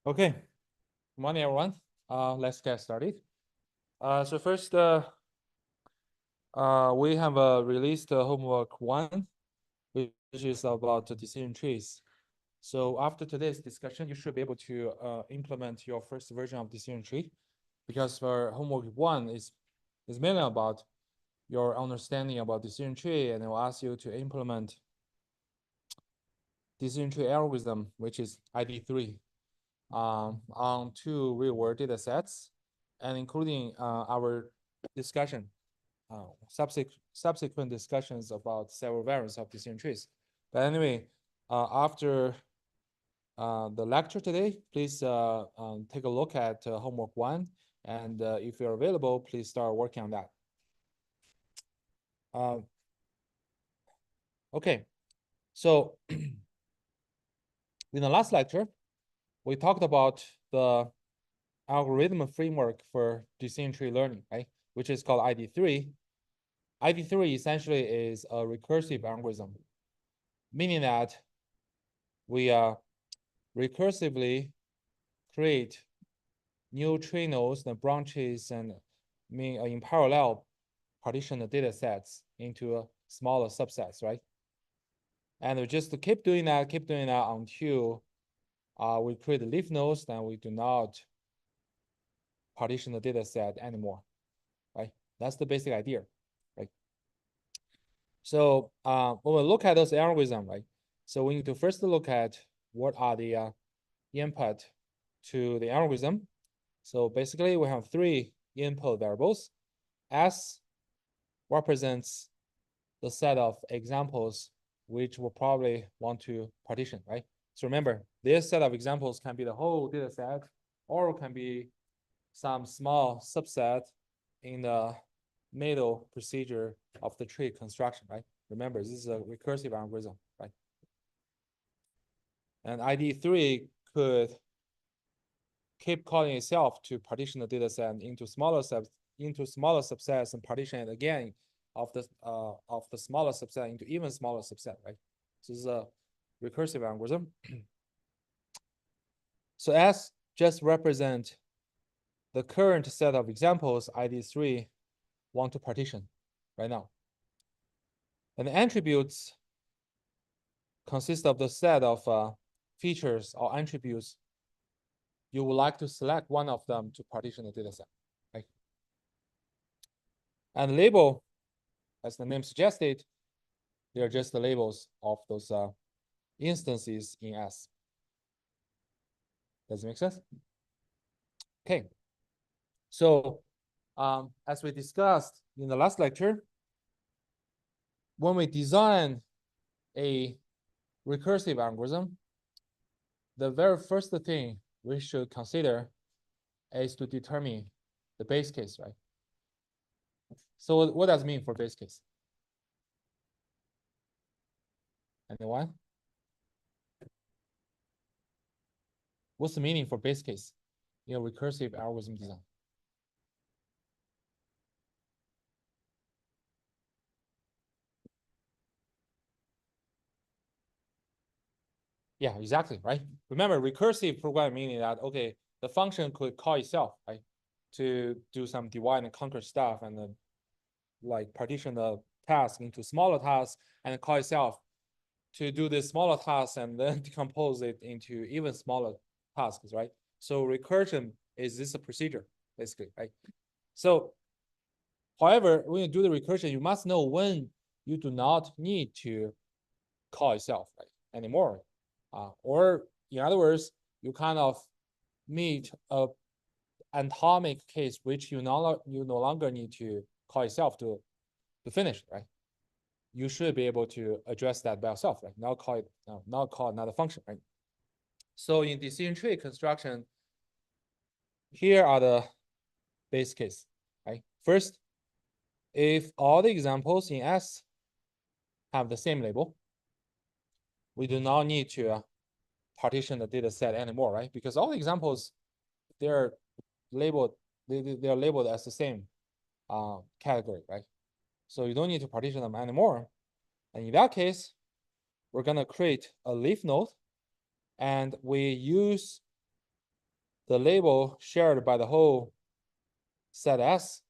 Okay, good morning, everyone. Let's get started. So first, we have released homework 1, which is about the decision trees. So after today's discussion, you should be able to implement your first version of decision tree, because for homework 1 is mainly about your understanding about decision tree, and it will ask you to implement decision tree algorithm, which is ID3. On 2 real-world data sets, and including our discussion, subsequent discussions about several variants of decision trees. But anyway, after the lecture today, please take a look at homework 1, and if you're available, please start working on that. Okay, so in the last lecture, we talked about the algorithm framework for decision tree learning, right? Which is called ID3. ID3 essentially is a recursive algorithm, meaning that we recursively create new tree nodes and branches, and in parallel partition the data sets into smaller subsets, right? And we just keep doing that until we create leaf nodes, and we do not partition the data set anymore, right? That's the basic idea, right? So when we look at those algorithms, right? So we need to first look at what are the input to the algorithm. So basically, we have 3 input variables. S represents the set of examples which we'll probably want to partition, right? So remember, this set of examples can be the whole data set, or can be some small subset in the middle procedure of the tree construction, right? Remember, this is a recursive algorithm, right? And ID3 could keep calling itself to partition the data set into smaller subsets, and partition it again of the smaller subset into even smaller subset, right? So this is a recursive algorithm. So S just represent the current set of examples ID3 want to partition right now. And the attributes consist of the set of features or attributes you would like to select one of them to partition the data set, right? And label, as the name suggested, they're just the labels of those instances in S. Does it make sense? Okay. So as we discussed in the last lecture, when we design a recursive algorithm, the very first thing we should consider is to determine the base case, right? So what does it mean for base case? Anyone? What's the meaning for base case in a recursive algorithm design? Yeah, exactly, right? Remember, recursive programming meaning that, okay, the function could call itself, right? To do some divide and conquer stuff, and then like partition the task into smaller tasks and call itself to do this smaller task and then decompose it into even smaller tasks, right? So recursion is this a procedure, basically, right? So, however, when you do the recursion, you must know when you do not need to call itself, right, anymore. Or in other words, you kind of meet a atomic case which you no longer need to call itself to finish, right? You should be able to address that by yourself, right? Not call another function, right? So in decision tree construction, here are the base case, right? First, if all the examples in S have the same label, we do not need to partition the data set anymore, right? Because all the examples, they're labeled, they're labeled as the same category, right? So you don't need to partition them anymore. And in that case, we're gonna create a leaf node, and we use the label shared by the whole set S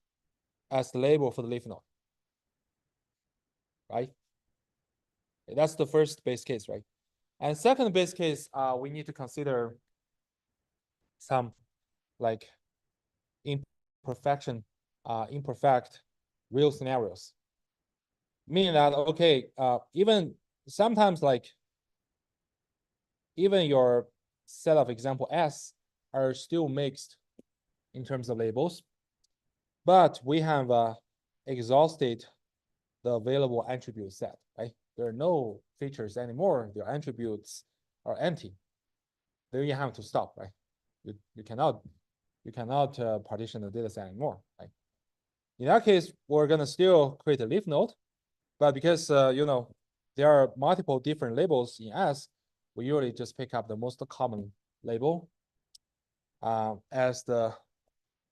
as the label for the leaf node, right? That's the first base case, right? And second base case, we need to consider some like imperfect real scenarios. Meaning that, okay, even sometimes like even your set of example S are still mixed in terms of labels, but we have exhausted the available attribute set, right? There are no features anymore. Their attributes are empty. Then you have to stop, right? You cannot partition the data set anymore, right? In that case, we're gonna still create a leaf node, but because you know there are multiple different labels in S, we usually just pick up the most common label as the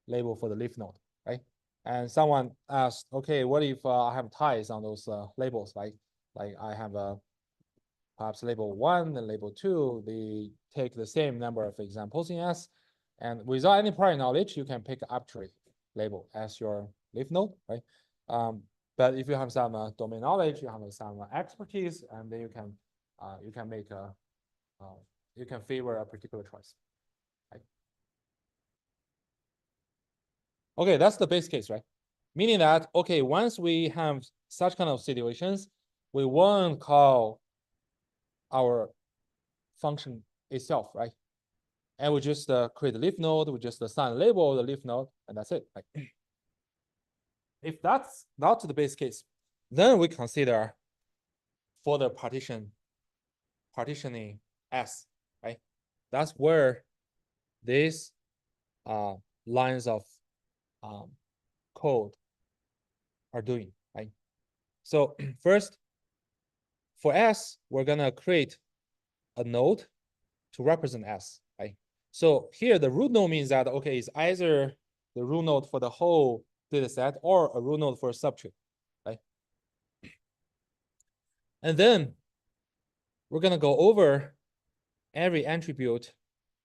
label for the leaf node, right? And someone asked, okay, what if I have ties on those labels, right? Like I have perhaps label 1 and label 2, they take the same number of examples in S, and without any prior knowledge, you can pick arbitrary label as your leaf node, right? But if you have some domain knowledge, you have some expertise, and then you can make a you can favor a particular choice, right? Okay, that's the base case, right? Meaning that, okay, once we have such kind of situations, we won't call our function itself, right? And we just create a leaf node, we just assign a label the leaf node, and that's it. Right? If that's not the base case, then we consider for the partitioning S, right? That's where these lines of code are doing, right? So first, for S, we're gonna create a node to represent S, right? So here the root node means that, okay, it's either the root node for the whole data set or a root node for a subtree, right? And then we're gonna go over every attribute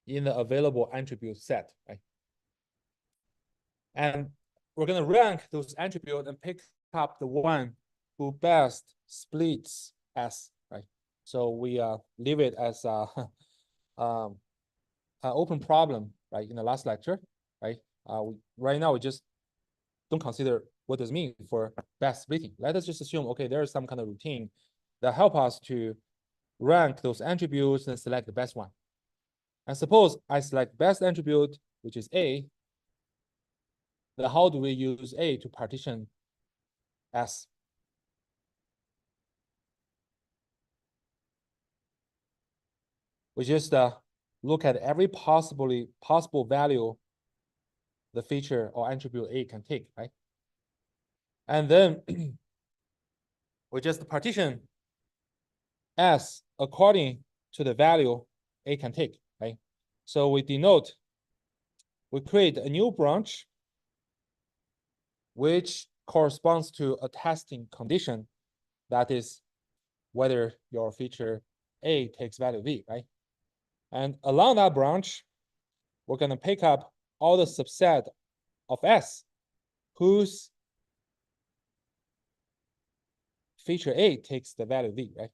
in the available attribute set, right? And we're gonna rank those attributes and pick up the one who best splits S, right? So we leave it as an open problem, right? In the last lecture, right? Right now we just don't consider what does it mean for best splitting. Let us just assume, okay, there is some kind of routine that help us to rank those attributes and select the best one. And suppose I select best attribute, which is A. Then how do we use A to partition S? We just look at every possible value the feature or attribute A can take, right? And then we just partition S according to the value A can take, right? So we create a new branch which corresponds to a testing condition, that is whether your feature A takes value V, right? And along that branch, we're gonna pick up all the subset of S whose feature A takes the value V, right?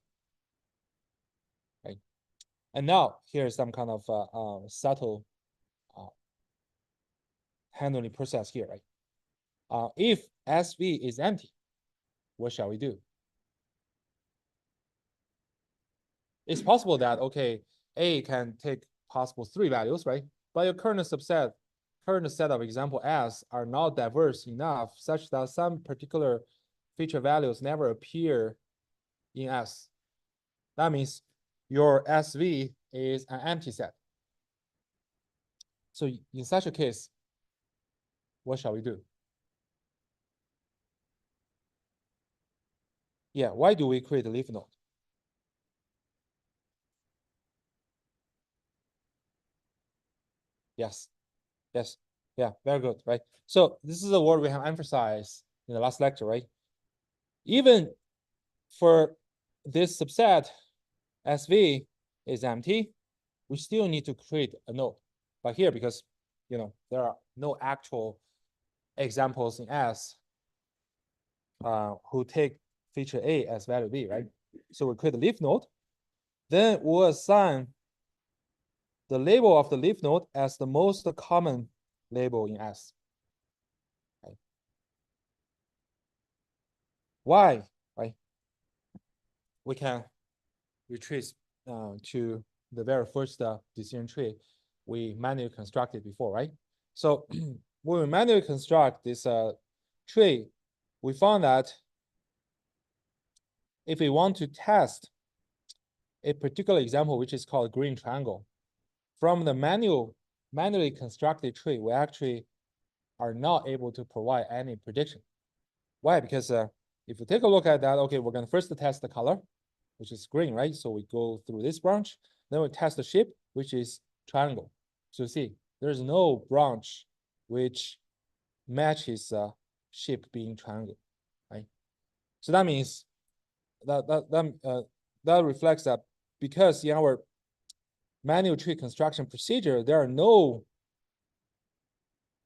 Right. And now here's some kind of subtle handling process here, right? If SV is empty, what shall we do? It's possible that, okay, A can take possible 3 values, right? But your current set of example S are not diverse enough such that some particular feature values never appear in S. That means your SV is an empty set. So in such a case, what shall we do? Yeah, why do we create a leaf node? Yes, yes, yeah, very good, right? So this is a word we have emphasized in the last lecture, right? Even for this subset, SV is empty, we still need to create a node. But here, because there are no actual examples in S who take feature A as value B, right? So we create a leaf node. Then we'll assign the label of the leaf node as the most common label in S. Right? Why? Right? We can retrace to the very first decision tree we manually constructed before, right? So when we manually construct this tree, we found that if we want to test a particular example, which is called green triangle, from the manually constructed tree, we actually are not able to provide any prediction. Why? Because if you take a look at that, okay, we're going to first test the color, which is green, right? So we go through this branch, then we test the shape, which is triangle. So see, there's no branch which matches shape being triangle, right? So that means that reflects that because in our manual tree construction procedure, there are no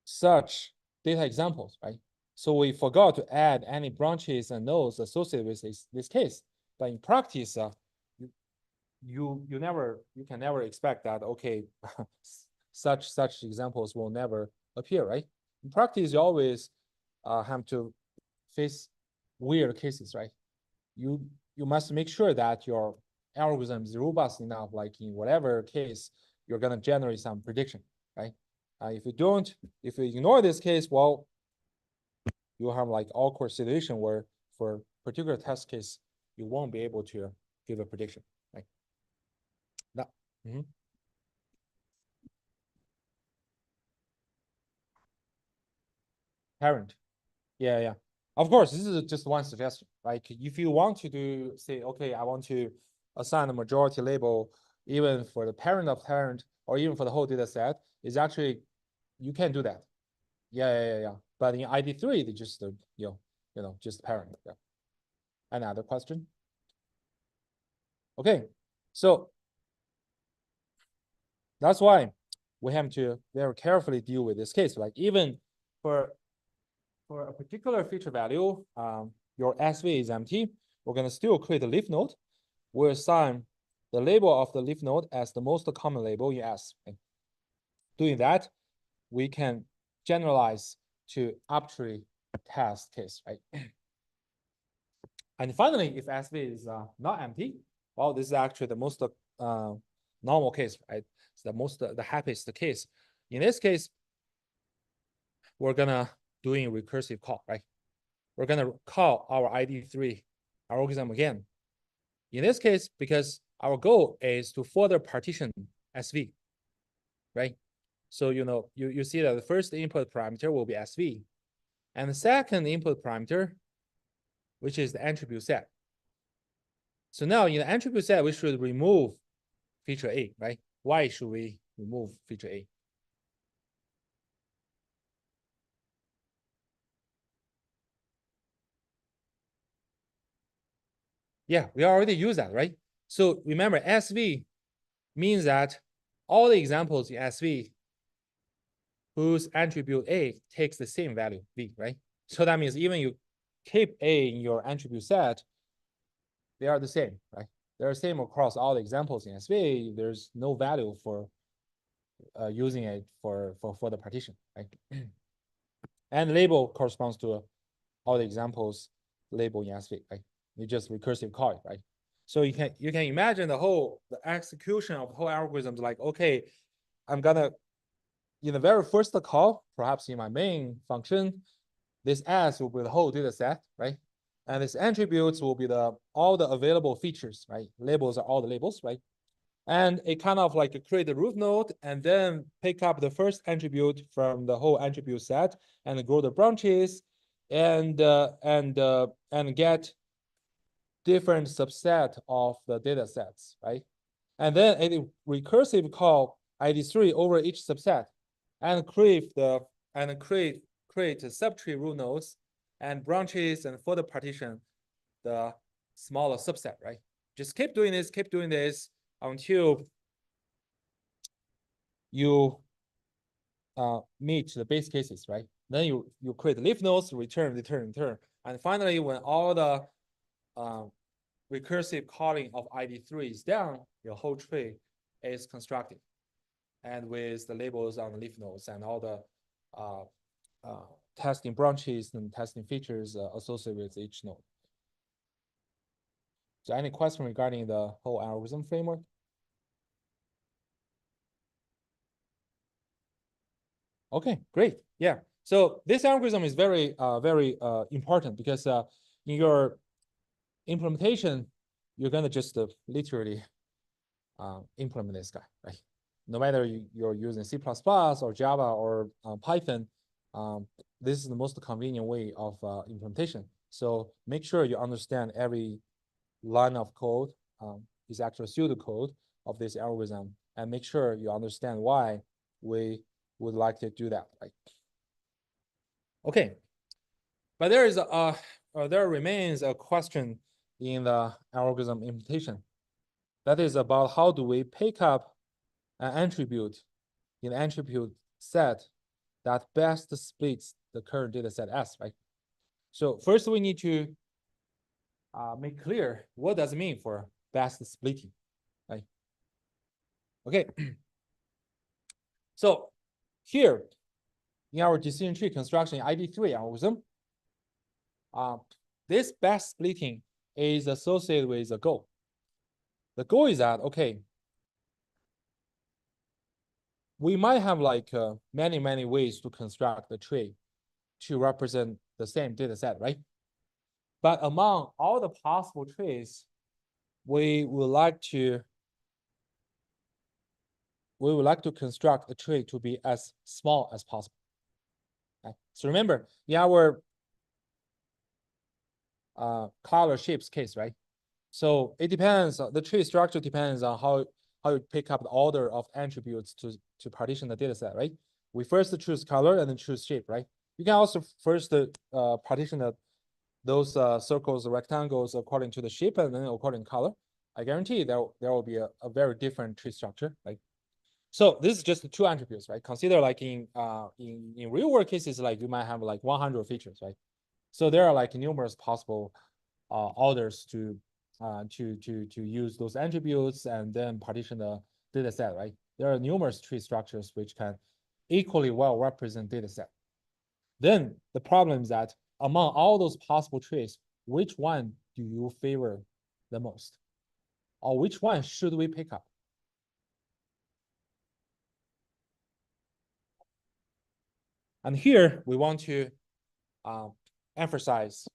such data examples, right? So we forgot to add any branches and nodes associated with this case. But in practice, you can never expect that, okay, such examples will never appear, right? In practice, you always have to face weird cases, right? You must make sure that your algorithm is robust enough, like in whatever case, you're gonna generate some prediction, right? If you ignore this case, well, you have like awkward situation where for particular test case, you won't be able to give a prediction, right? That, Parent. Yeah. Of course, this is just one suggestion, right? If you want to do, say, okay, I want to assign a majority label even for the parent of parent or even for the whole data set, is actually, you can do that. Yeah. But in ID3, they just, just parent. Yeah. Another question? Okay, so that's why we have to very carefully deal with this case. Like even for a particular feature value, your SV is empty, we're gonna still create a leaf node. We'll assign the label of the leaf node as the most common label in S. Okay? Doing that, we can generalize to arbitrary test case, right? And finally, if SV is not empty, well, this is actually the most normal case, right? It's the happiest case. In this case, we're gonna doing recursive call, right? We're gonna call our ID3 algorithm again. In this case, because our goal is to further partition SV, right? So you see that the first input parameter will be SV, and the second input parameter, which is the attribute set. So now in the attribute set, we should remove feature A, right? Why should we remove feature A? Yeah, we already use that, right? So remember, SV means that all the examples in SV whose attribute A takes the same value, V, right? So that means even you keep A in your attribute set, they are the same, right? They're the same across all the examples in SV. There's no value for using it for the partition, right? And label corresponds to all the examples label in SV, right? You just recursive call it, right? So you can imagine the execution of the whole algorithm is like, okay, I'm gonna, in the very first call, perhaps in my main function, this S will be the whole data set, right? And this attributes will be all the available features, right? Labels are all the labels, right? And it kind of like create the root node and then pick up the first attribute from the whole attribute set and grow the branches and get different subset of the data sets, right? And then a recursive call ID3 over each subset and create subtree root nodes and branches and further partition the smaller subset, right? Just keep doing this until you meet the base cases, right? Then you create leaf nodes, return, and finally, when all the recursive calling of ID3 is done, your whole tree is constructed, and with the labels on the leaf nodes and all the testing branches and testing features associated with each node. So any question regarding the whole algorithm framework? Okay, great. Yeah. So this algorithm is very important because in your implementation, you're gonna just literally implement this guy, right? No matter you're using C++ or Java or Python, this is the most convenient way of implementation. So make sure you understand every line of code is actual pseudocode of this algorithm, and make sure you understand why we would like to do that, right? Okay, but there remains a question in the algorithm implementation. That is about how do we pick up an attribute in the attribute set that best splits the current data set S, right? So first we need to make clear what does it mean for best splitting, right? Okay. So here in our decision tree construction ID3 algorithm, this best splitting is associated with a goal. The goal is that, okay, we might have like many ways to construct the tree to represent the same data set, right? But among all the possible trees, we would like to construct a tree to be as small as possible. Okay? So remember, in our color shapes case, right? So it depends. The tree structure depends on how you pick up the order of attributes to partition the data set, right? We first choose color and then choose shape, right? You can also first partition those circles, rectangles according to the shape and then according to color. I guarantee there will be a very different tree structure, right? So this is just the two attributes, right? Consider like in real world cases, like you might have like 100 features, right? So there are like numerous possible orders to use those attributes and then partition the data set, right? There are numerous tree structures which can equally well represent data set. Then the problem is that among all those possible trees, which one do you favor the most? Or which one should we pick up? And here we want to emphasize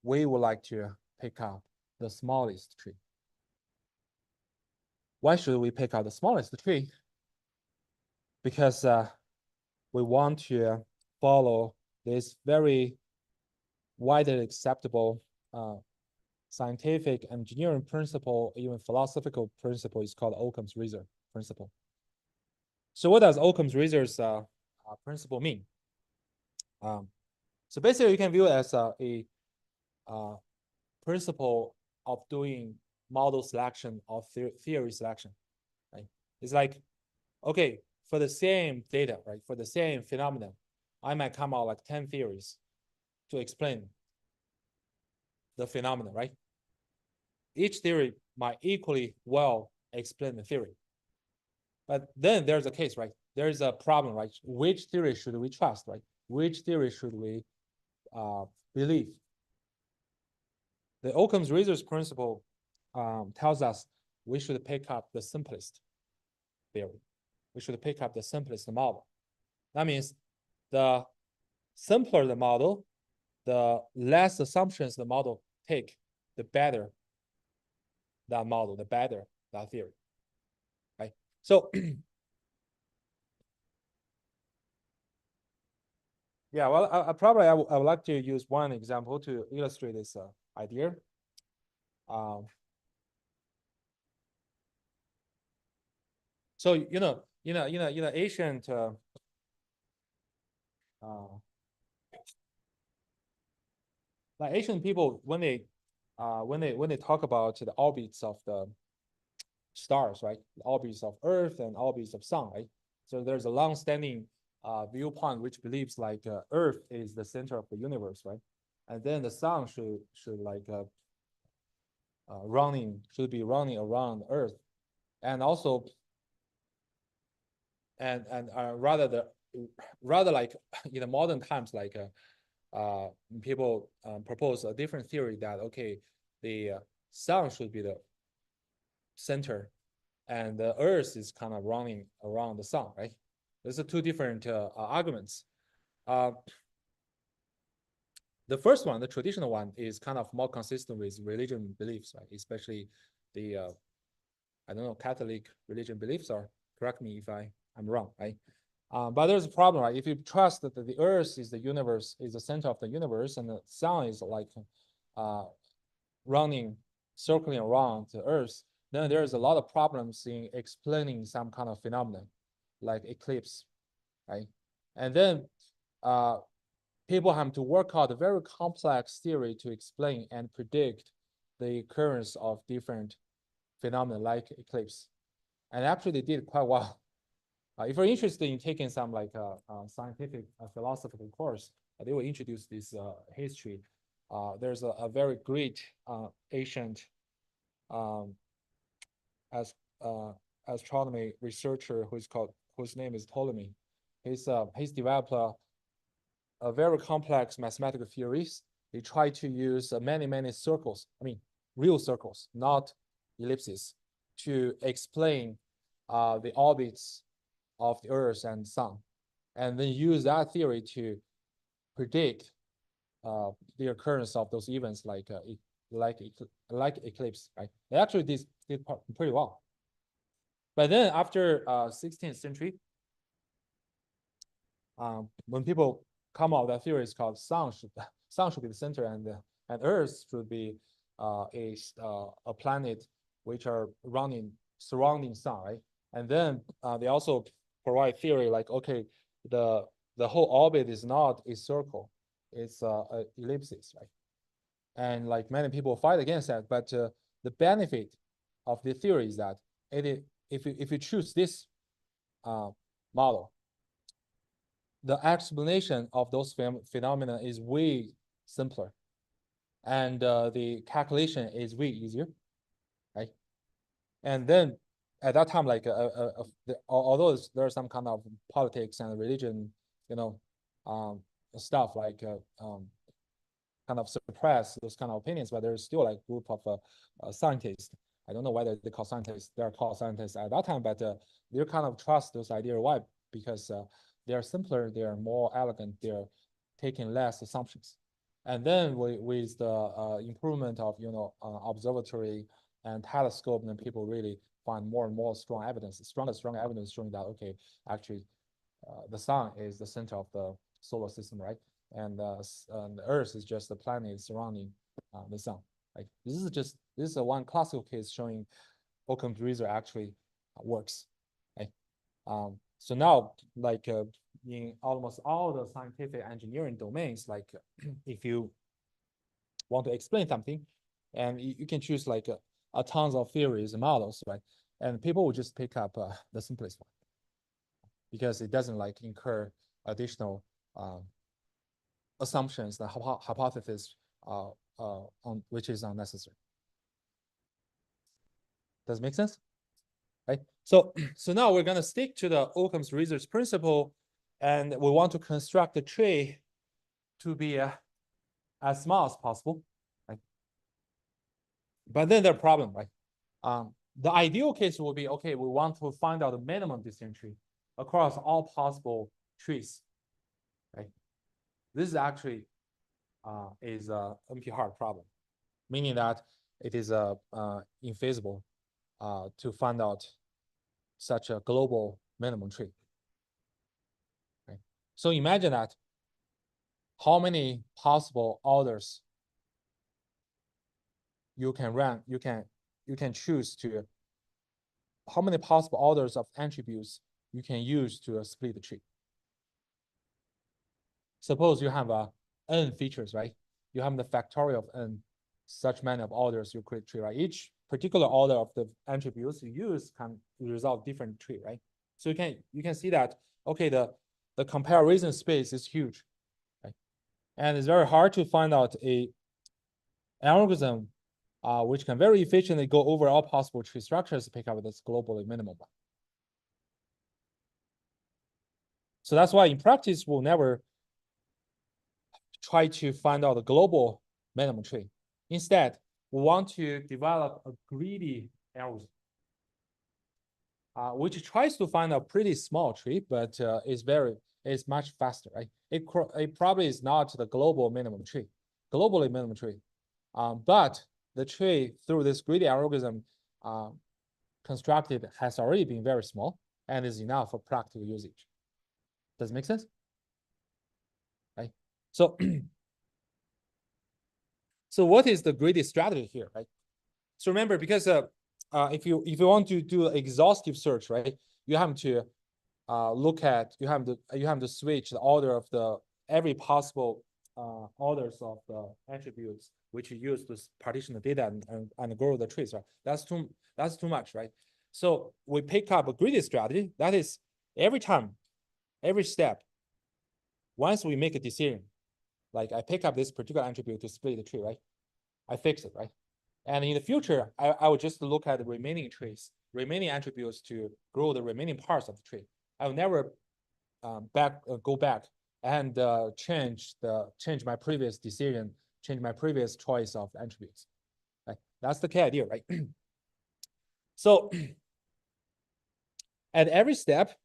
we would like to pick up the smallest tree. Why should we pick out the smallest tree? Because we want to follow this very widely acceptable scientific engineering principle, even philosophical principle, is called Occam's razor principle. So what does Occam's razor's principle mean? So basically, you can view it as a principle of doing model selection or theory selection. Right? It's like, okay, for the same data, right, for the same phenomenon, I might come out like 10 theories to explain the phenomenon, right? Each theory might equally well explain the theory. But then there's a case, right? There's a problem, right? Which theory should we trust, right? Which theory should we believe? The Occam's razor principle tells us we should pick up the simplest theory. We should pick up the simplest model. That means the simpler the model, the less assumptions the model take, the better that model, the better that theory, right? So yeah, well, I would like to use one example to illustrate this idea. So ancient like ancient people when they talk about the orbits of the stars, right? The orbits of Earth and orbits of Sun, right? So there's a long-standing viewpoint which believes like Earth is the center of the universe, right? And then the sun should like should be running around Earth, and also and rather like in the modern times like people propose a different theory that okay, the sun should be the center and the Earth is kind of running around the sun, right? These are two different arguments. The first one, the traditional one, is kind of more consistent with religion beliefs, right? Especially the I don't know, Catholic religion beliefs, or correct me if I'm wrong, right? But there's a problem, right? If you trust that the Earth is the universe, is the center of the universe, and the sun is like circling around the Earth, then there's a lot of problems in explaining some kind of phenomenon, like eclipse, right? And then people have to work out a very complex theory to explain and predict the occurrence of different phenomena like eclipse. And actually they did quite well. If you're interested in taking some like scientific philosophical course, they will introduce this history. There's a very great ancient as astronomy researcher whose name is Ptolemy. He's developed a very complex mathematical theories. They try to use many circles. I mean, real circles, not ellipses, to explain the orbits of the Earth and Sun, and then use that theory to predict the occurrence of those events like eclipse. Right? They actually did pretty well. But then after 16th century, when people come out, that theory is called sun should be the center, and Earth should be a planet which are surrounding sun, right? And then they also provide theory like okay, the whole orbit is not a circle, it's a ellipsis, right? And like many people fight against that, but the benefit of the theory is that if you choose this model, the explanation of those phenomena is way simpler, and the calculation is way easier, right? And then at that time, like although there are some kind of politics and religion, stuff like kind of suppress those kind of opinions, but there's still like group of scientists. I don't know whether they call scientists, they're called scientists at that time, but they kind of trust those ideas. Why? Because they are simpler, they are more elegant, they're taking less assumptions. And then with the improvement of observatory and telescope, then people really find more and more strong evidence, strong evidence showing that okay, actually the sun is the center of the solar system, right? And the Earth is just the planet surrounding the sun. Right? This is one classical case showing Occam's razor actually works. Right? So now, like in almost all the scientific engineering domains, like if you want to explain something, and you can choose like a tons of theories and models, right? And people will just pick up the simplest one because it doesn't like incur additional assumptions, the hypothesis on which is unnecessary. Does it make sense? Right. So now we're gonna stick to the Occam's razor principle, and we want to construct the tree to be as small as possible. Right. But then there's a problem, right? The ideal case will be okay. We want to find out the minimum distance tree across all possible trees. Right. This is actually is a NP-hard problem, meaning that it is infeasible to find out such a global minimum tree. Right? So imagine that how many possible orders you can choose to, how many possible orders of attributes you can use to split the tree. Suppose you have n features, right? You have the factorial of n, such many of orders you create tree, right? Each particular order of the attributes you use can result different tree, right? So you can see that, okay, the comparison space is huge, right? And it's very hard to find out a algorithm which can very efficiently go over all possible tree structures to pick up this globally minimum one. So that's why in practice, we'll never try to find out the global minimum tree. Instead, we want to develop a greedy algorithm, which tries to find a pretty small tree, but is much faster, right? It probably is not the global minimum tree, globally minimum tree, but the tree through this greedy algorithm constructed has already been very small and is enough for practical usage. Does it make sense? Right. So, so what is the greedy strategy here, right? So remember, because if you want to do exhaustive search, right, you have to you have to switch the order of the every possible orders of the attributes which you use to partition the data and grow the trees, right? That's too much, right? So we pick up a greedy strategy. That is every time, every step, once we make a decision, like I pick up this particular attribute to split the tree, right? I fix it, right? And in the future, I will just look at the remaining trees, remaining attributes to grow the remaining parts of the tree. I will never go back and change my previous decision, change my previous choice of attributes. Right? That's the key idea, right? So at every step,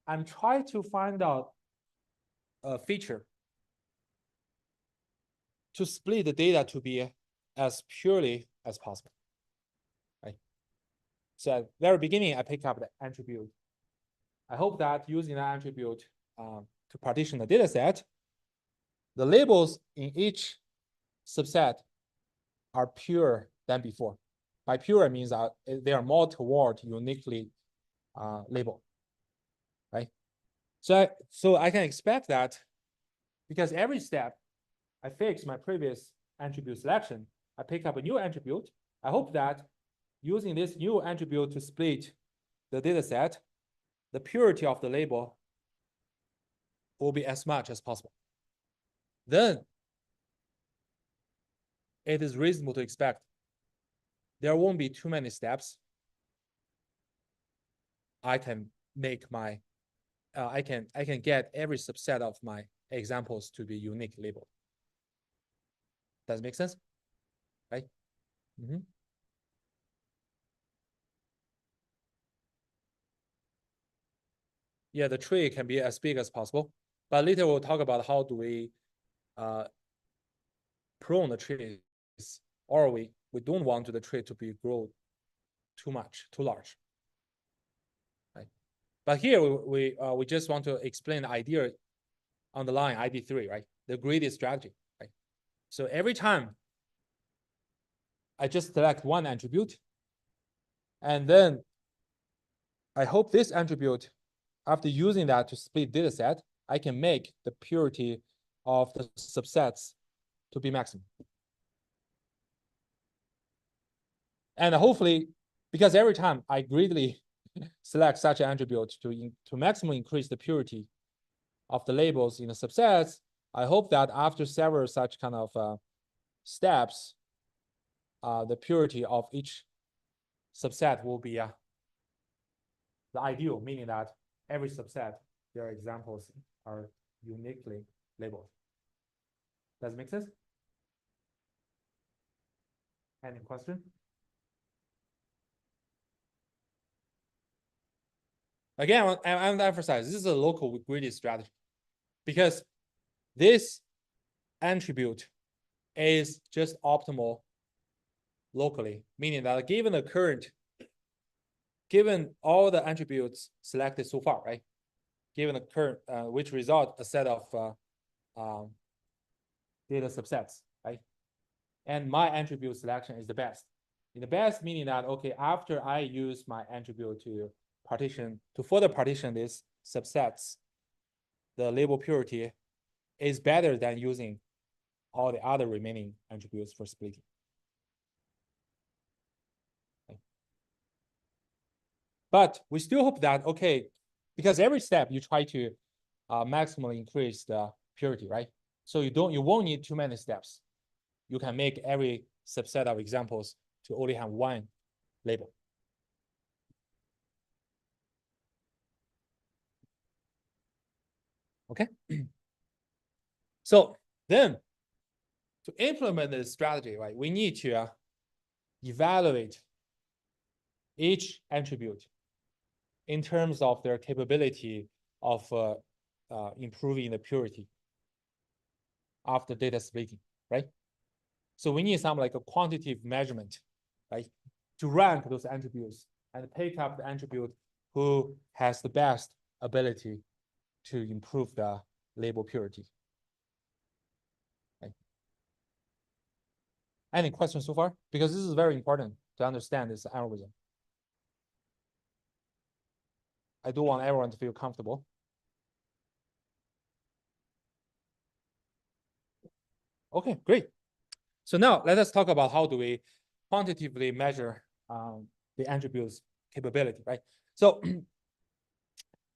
I'm trying to find out a feature to split the data to be as purely as possible. Right? So at the very beginning, I pick up the attribute. I hope that using that attribute to partition the data set, the labels in each subset are purer than before. By pure, it means that they are more toward uniquely labeled, right? So I can expect that because every step I fix my previous attribute selection, I pick up a new attribute. I hope that using this new attribute to split the data set, the purity of the label will be as much as possible. Then it is reasonable to expect there won't be too many steps. I can make my, I can get every subset of my examples to be unique labeled. Does it make sense? Right? Mm-hmm. Yeah, the tree can be as big as possible, but later we'll talk about how do we prune the trees, or we don't want the tree to be grow too much, too large. Right? But here we just want to explain the idea on the line ID3, right? The greedy strategy, right? So every time I just select one attribute, and then I hope this attribute, after using that to split data set, I can make the purity of the subsets to be maximum. And hopefully, because every time I greedily select such an attribute to maximally increase the purity of the labels in the subsets, I hope that after several such kind of steps, the purity of each subset will be the ideal, meaning that every subset, their examples are uniquely labeled. Does it make sense? Any question? Again, I want to emphasize, this is a local greedy strategy because this attribute is just optimal locally, meaning that given all the attributes selected so far, right? Given the current, which result a set of data subsets, right? And my attribute selection is the best. In the best, meaning that, okay, after I use my attribute to further partition these subsets, the label purity is better than using all the other remaining attributes for splitting. Okay. But we still hope that, okay, because every step you try to maximally increase the purity, right? So you won't need too many steps. You can make every subset of examples to only have one label. Okay. So then to implement this strategy, right, we need to evaluate each attribute in terms of their capability of improving the purity after data splitting, right? So we need some like a quantitative measurement, right, to rank those attributes and pick up the attribute who has the best ability to improve the label purity. Right. Any questions so far? Because this is very important to understand this algorithm. I do want everyone to feel comfortable. Okay, great. So now let us talk about how do we quantitatively measure the attributes capability, right? So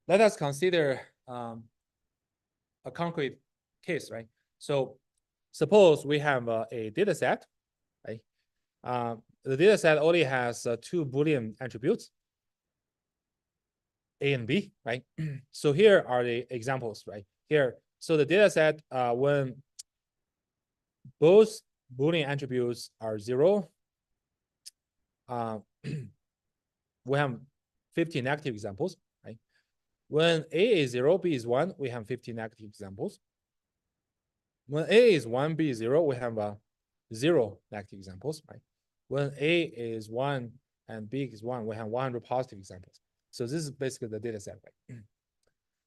let us consider a concrete case, right? So suppose we have a data set, right? The data set only has two Boolean attributes, A and B, right? So here are the examples, right? Here, so the data set, when both Boolean attributes are 0, we have 50 negative examples, right? When A is 0, B is 1, we have 50 negative examples. When A is 1, B is 0, we have 0 negative examples, right? When A is 1 and B is 1, we have 100 positive examples. So this is basically the data set, right?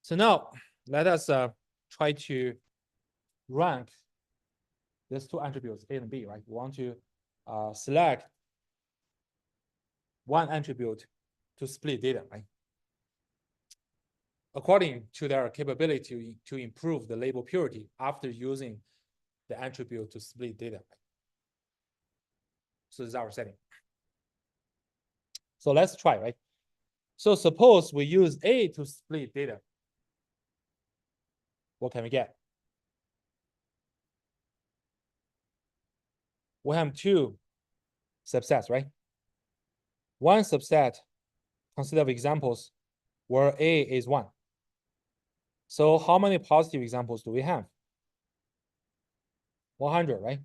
So now let us try to rank these two attributes, A and B, right? We want to select one attribute to split data, right? According to their capability to improve the label purity after using the attribute to split data. So this is our setting. So let's try, right? So suppose we use A to split data. What can we get? We have two subsets, right? One subset consists of examples where A is 1. So how many positive examples do we have? 100, right?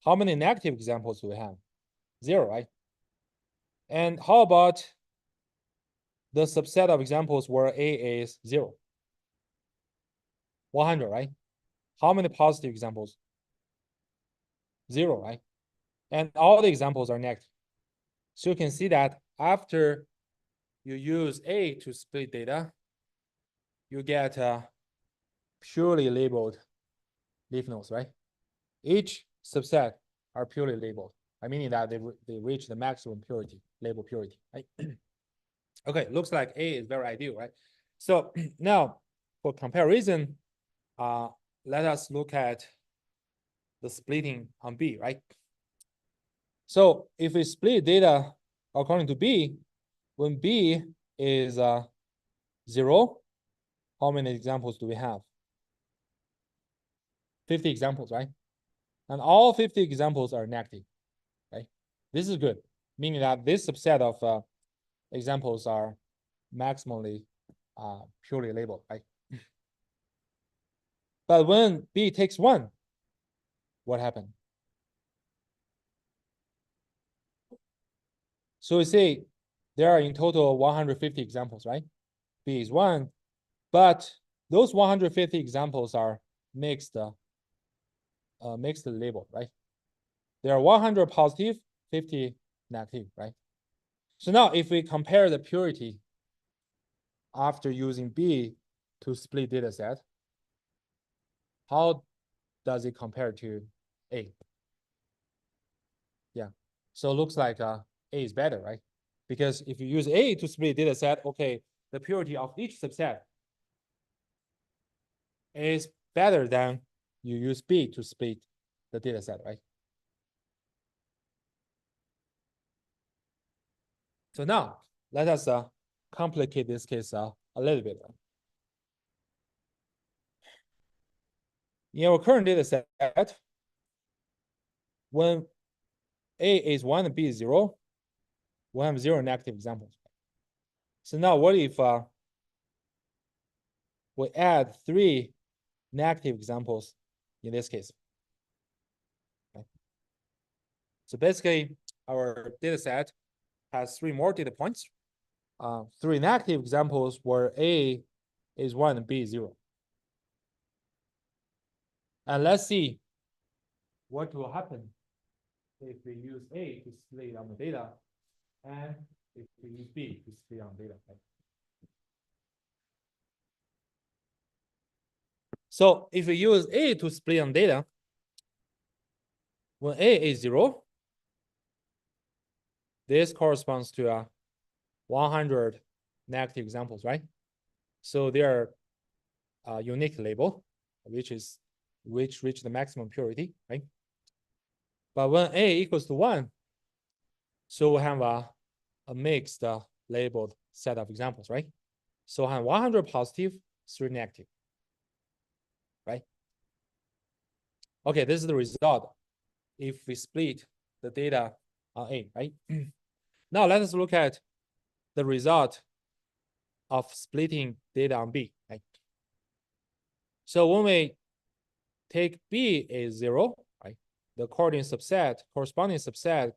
How many negative examples do we have? 0, right? And how about the subset of examples where A is 0? 100, right? How many positive examples? 0, right? And all the examples are negative. So you can see that after you use A to split data, you get purely labeled leaf nodes, right? Each subset are purely labeled. I mean that they reach the maximum purity, label purity, right? Okay, looks like A is very ideal, right? So now for comparison, let us look at the splitting on B, right? So if we split data according to B, when B is 0, how many examples do we have? 50 examples, right? And all 50 examples are negative, right? This is good, meaning that this subset of examples are maximally purely labeled, right? But when B takes 1, what happened? So we say there are in total 150 examples, right? B is 1, but those 150 examples are mixed label, right? There are 100 positive, 50 negative, right? So now if we compare the purity after using B to split data set, how does it compare to A? Yeah, so it looks like A is better, right? Because if you use A to split data set, okay, the purity of each subset is better than you use B to split the data set, right? So now let us complicate this case a little bit. In our current data set, when A is 1 and B is 0, we have 0 negative examples. So now what if we add 3 negative examples in this case? Okay. So basically, our data set has 3 more data points. 3 negative examples where A is 1 and B is 0. And let's see what will happen if we use A to split on the data and if we use B to split on data. Okay. So if we use A to split on data, when A is 0, this corresponds to 100 negative examples, right? So they are a unique label, which reach the maximum purity, right? But when A equals to 1, so we have a mixed labeled set of examples, right? So I have 100 positive, 3 negative, right? Okay, this is the result if we split the data on A, right? Now let us look at the result of splitting data on B, right? So when we take B as 0, right, the corresponding subset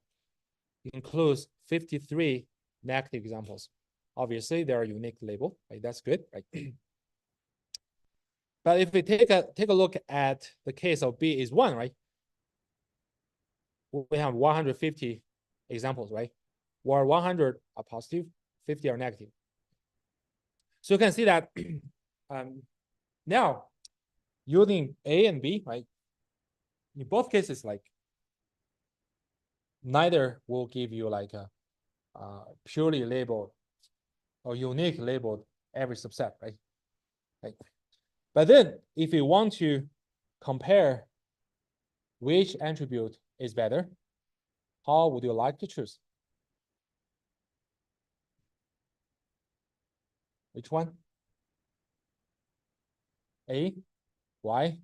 includes 53 negative examples. Obviously, they are unique label, right? That's good, right? But if we take a look at the case of B is 1, right? We have 150 examples, right? Where 100 are positive, 50 are negative. So you can see that now using A and B, right? In both cases, like neither will give you like a purely labeled or unique labeled every subset, right? Right. But then if you want to compare which attribute is better, how would you like to choose? Which one? A? Why?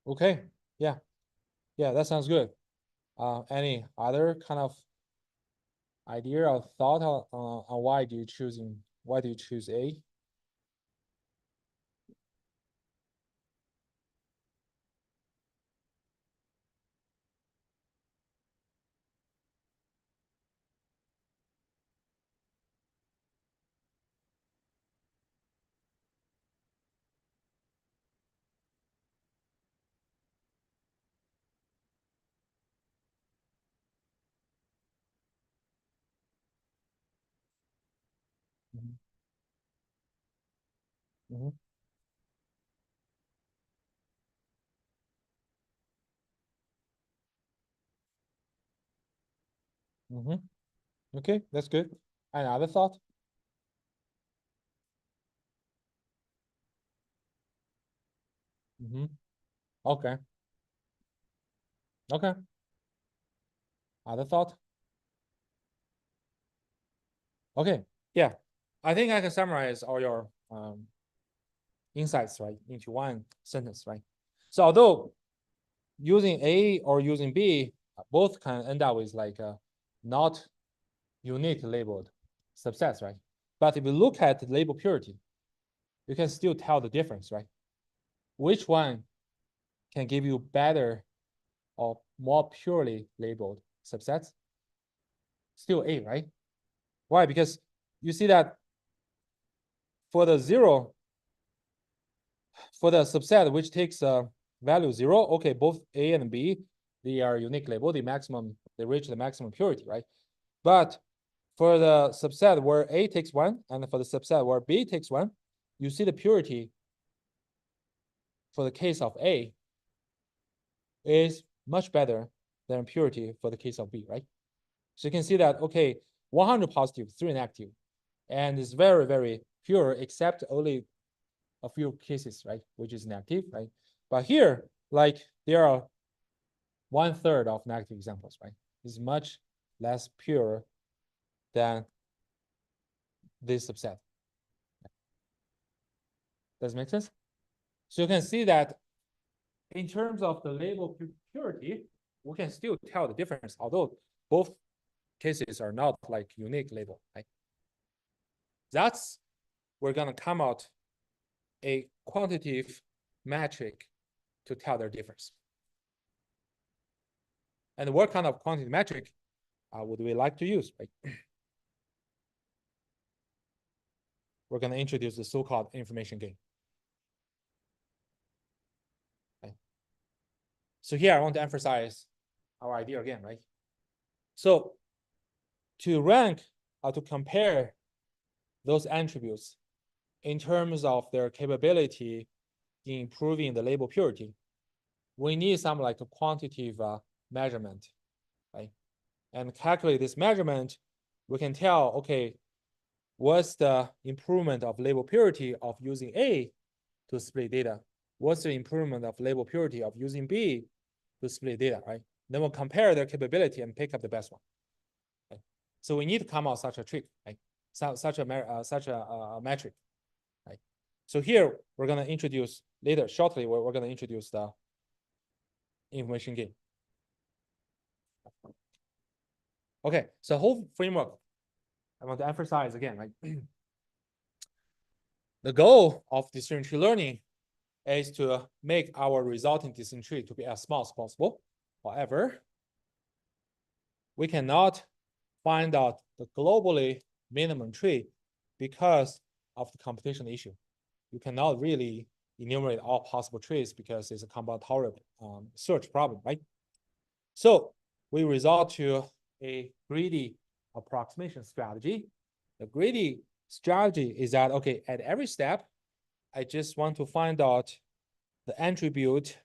Okay, yeah, that sounds good. Any other kind of idea or thought on why do you choose A? Mm-hmm. Mm-hmm. Mm-hmm. Okay, that's good. Any other thought? Mm-hmm. Okay. Okay. Other thought? Okay. Yeah. I think I can summarize all your insights, right, into one sentence, right? So although using A or using B, both can end up with like not unique labeled subsets, right? But if you look at the label purity, you can still tell the difference, right? Which one can give you better or more purely labeled subsets? Still A, right? Why? Because you see that for the subset which takes value 0, okay, both A and B, they are unique label, they reach the maximum purity, right? But for the subset where A takes 1 and for the subset where B takes 1, you see the purity for the case of A is much better than purity for the case of B, right? So you can see that, okay, 100 positive, 3 negative, and it's very, very pure, except only a few cases, right, which is negative, right? But here, like there are 1/3 of negative examples, right? It's much less pure than this subset. Does it make sense? So you can see that in terms of the label purity, we can still tell the difference, although both cases are not like unique label, right? That's, we're gonna come out a quantitative metric to tell their difference. And what kind of quantitative metric would we like to use, right? We're gonna introduce the so-called information gain. Okay. So here I want to emphasize our idea again, right? So to rank or to compare those attributes in terms of their capability in improving the label purity, we need some like a quantitative measurement, right? And calculate this measurement, we can tell, okay, what's the improvement of label purity of using A to split data? What's the improvement of label purity of using B to split data, right? Then we'll compare their capability and pick up the best one. Okay? So we need to come out such a trick, right? Such a metric, right? So here we're gonna introduce later shortly. We're gonna introduce the information gain. Okay, so whole framework, I want to emphasize again, right? The goal of decision tree learning is to make our resulting decision tree to be as small as possible. However, we cannot find out the globally minimum tree because of the computation issue. You cannot really enumerate all possible trees because it's a combinatorial search problem, right? So we resort to a greedy approximation strategy. The greedy strategy is that, okay, at every step, I just want to find out the attribute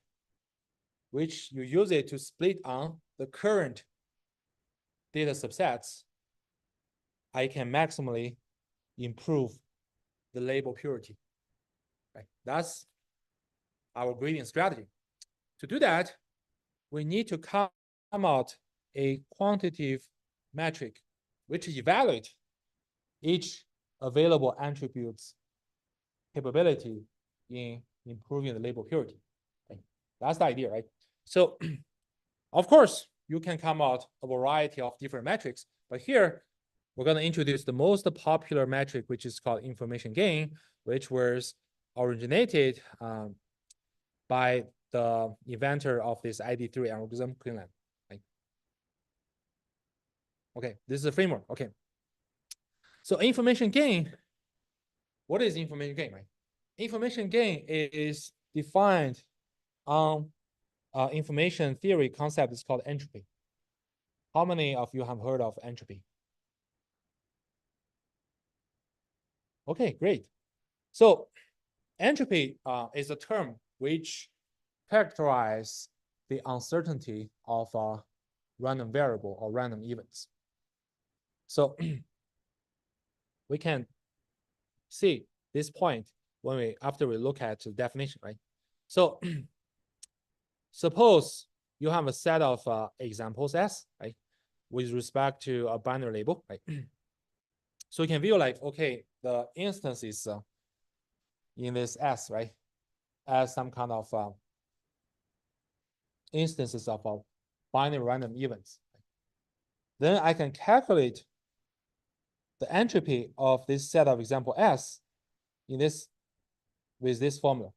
which you use it to split on the current data subsets. I can maximally improve the label purity. Right? That's our gradient strategy. To do that, we need to come out a quantitative metric which evaluate each available attribute's capability in improving the label purity. Okay. That's the idea, right? So, of course, you can come out a variety of different metrics, but here we're going to introduce the most popular metric, which is called information gain, which was originated by the inventor of this ID3 algorithm, Quinlan. Right? Okay, this is a framework. Okay. So information gain, what is information gain, right? Information gain is defined on information theory concept is called entropy. How many of you have heard of entropy? Okay, great. So entropy is a term which characterizes the uncertainty of a random variable or random events. So we can see this point when after we look at the definition, right? So suppose you have a set of examples S, right, with respect to a binary label, right? So you can view like, okay, the instances in this S, right, as some kind of instances of binary random events. Then I can calculate the entropy of this set of example S in this with this formula,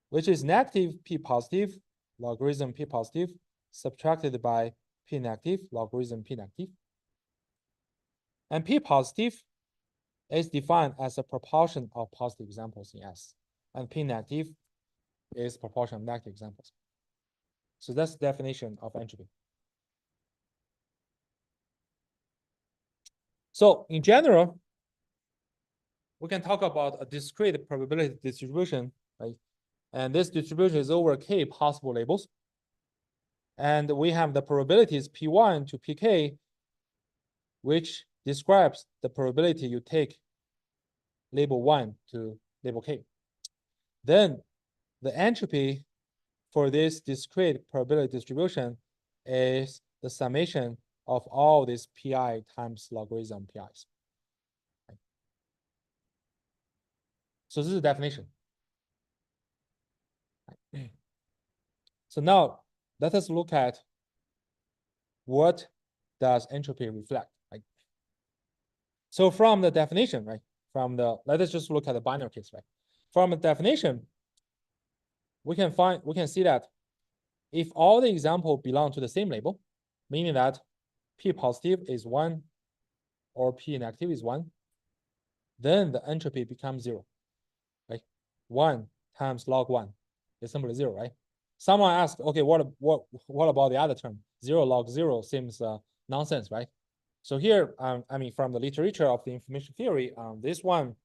which is negative P positive logarithm P positive subtracted by P negative logarithm P negative. And P positive is defined as a proportion of positive examples in S, and P negative is proportion of negative examples. So that's the definition of entropy. So in general, we can talk about a discrete probability distribution, right? And this distribution is over K possible labels. And we have the probabilities P1 to Pk, which describes the probability you take label 1 to label K. Then the entropy for this discrete probability distribution is the summation of all these pi times logarithm pi's. So this is the definition. So now let us look at what does entropy reflect, right? So from the definition, right? Let us just look at the binary case, right? From the definition, we can see that if all the examples belong to the same label, meaning that P positive is 1 or P negative is 1, then the entropy becomes 0, right? 1 times log 1 is simply 0, right? Someone asked, okay, what about the other term? 0 log 0 seems nonsense, right? So here, I mean, from the literature of the information theory, this one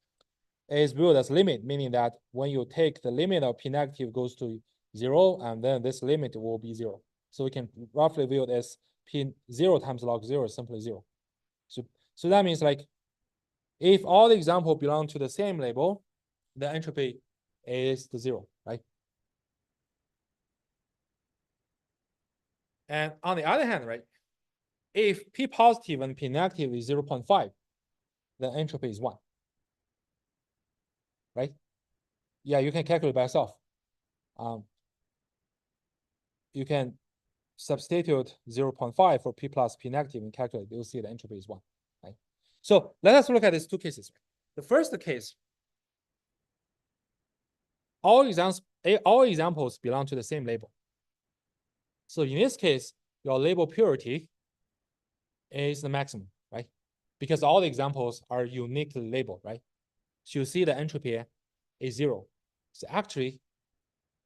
is viewed as limit, meaning that when you take the limit of P negative goes to 0, and then this limit will be 0. So we can roughly view it as P 0 times log 0 is simply 0. So that means like if all the examples belong to the same label, the entropy is the 0, right? And on the other hand, right, if P positive and P negative is 0.5, the entropy is 1, right? Yeah, you can calculate by yourself. You can substitute 0.5 for P plus P negative and calculate, you'll see the entropy is 1, right? So let us look at these two cases. The first case, all examples belong to the same label. So in this case, your label purity is the maximum, right? Because all the examples are uniquely labeled, right? So you see the entropy is 0. So actually,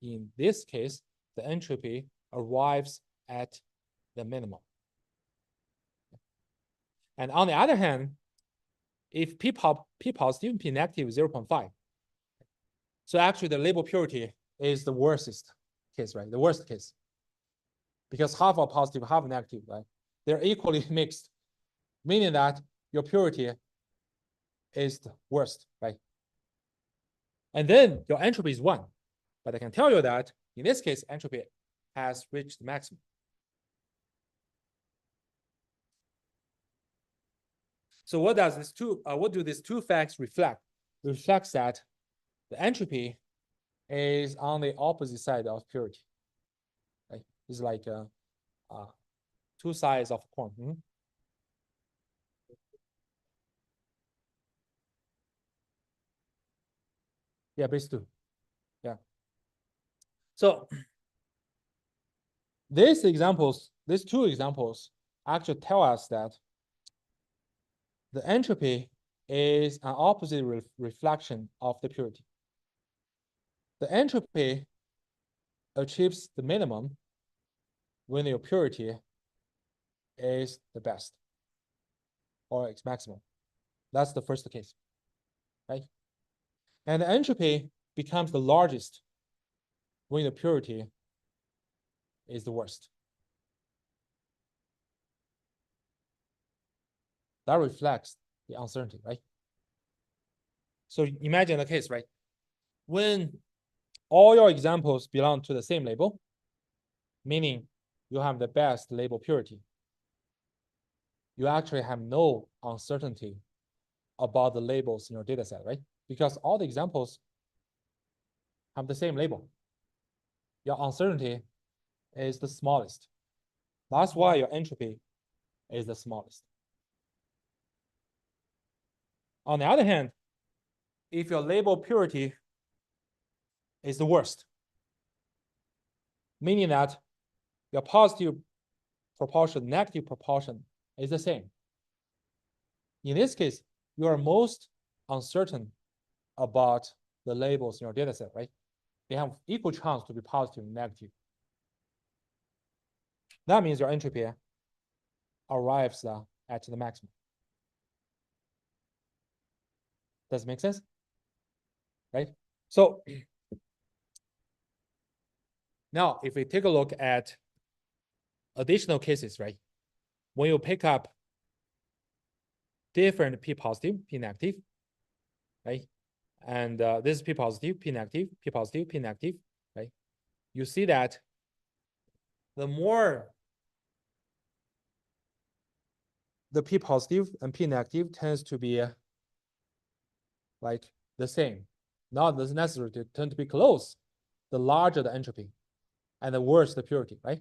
in this case, the entropy arrives at the minimum. And on the other hand, if P positive, P negative is 0.5, so actually the label purity is the worst case, right? The worst case. Because half are positive, half negative, right? They're equally mixed, meaning that your purity is the worst, right? And then your entropy is 1. But I can tell you that in this case, entropy has reached the maximum. So what do these two facts reflect? It reflects that the entropy is on the opposite side of purity. Right? It's like two sides of a coin. Yeah, base 2. Yeah. So these two examples actually tell us that the entropy is an opposite reflection of the purity. The entropy achieves the minimum when your purity is the best or its maximum. That's the first case, right? And the entropy becomes the largest when the purity is the worst. That reflects the uncertainty, right? So imagine a case, right? When all your examples belong to the same label, meaning you have the best label purity, you actually have no uncertainty about the labels in your data set, right? Because all the examples have the same label. Your uncertainty is the smallest. That's why your entropy is the smallest. On the other hand, if your label purity is the worst, meaning that your positive proportion, negative proportion is the same. In this case, you are most uncertain about the labels in your data set, right? They have equal chance to be positive and negative. That means your entropy arrives at the maximum. Does it make sense? Right? So now if we take a look at additional cases, right? When you pick up different P positive, P negative, right? And this is P positive, P negative, P positive, P negative. you see that the more the P positive and P negative tends to be like the same, not necessarily to tend to be close, the larger the entropy and the worse the purity, right?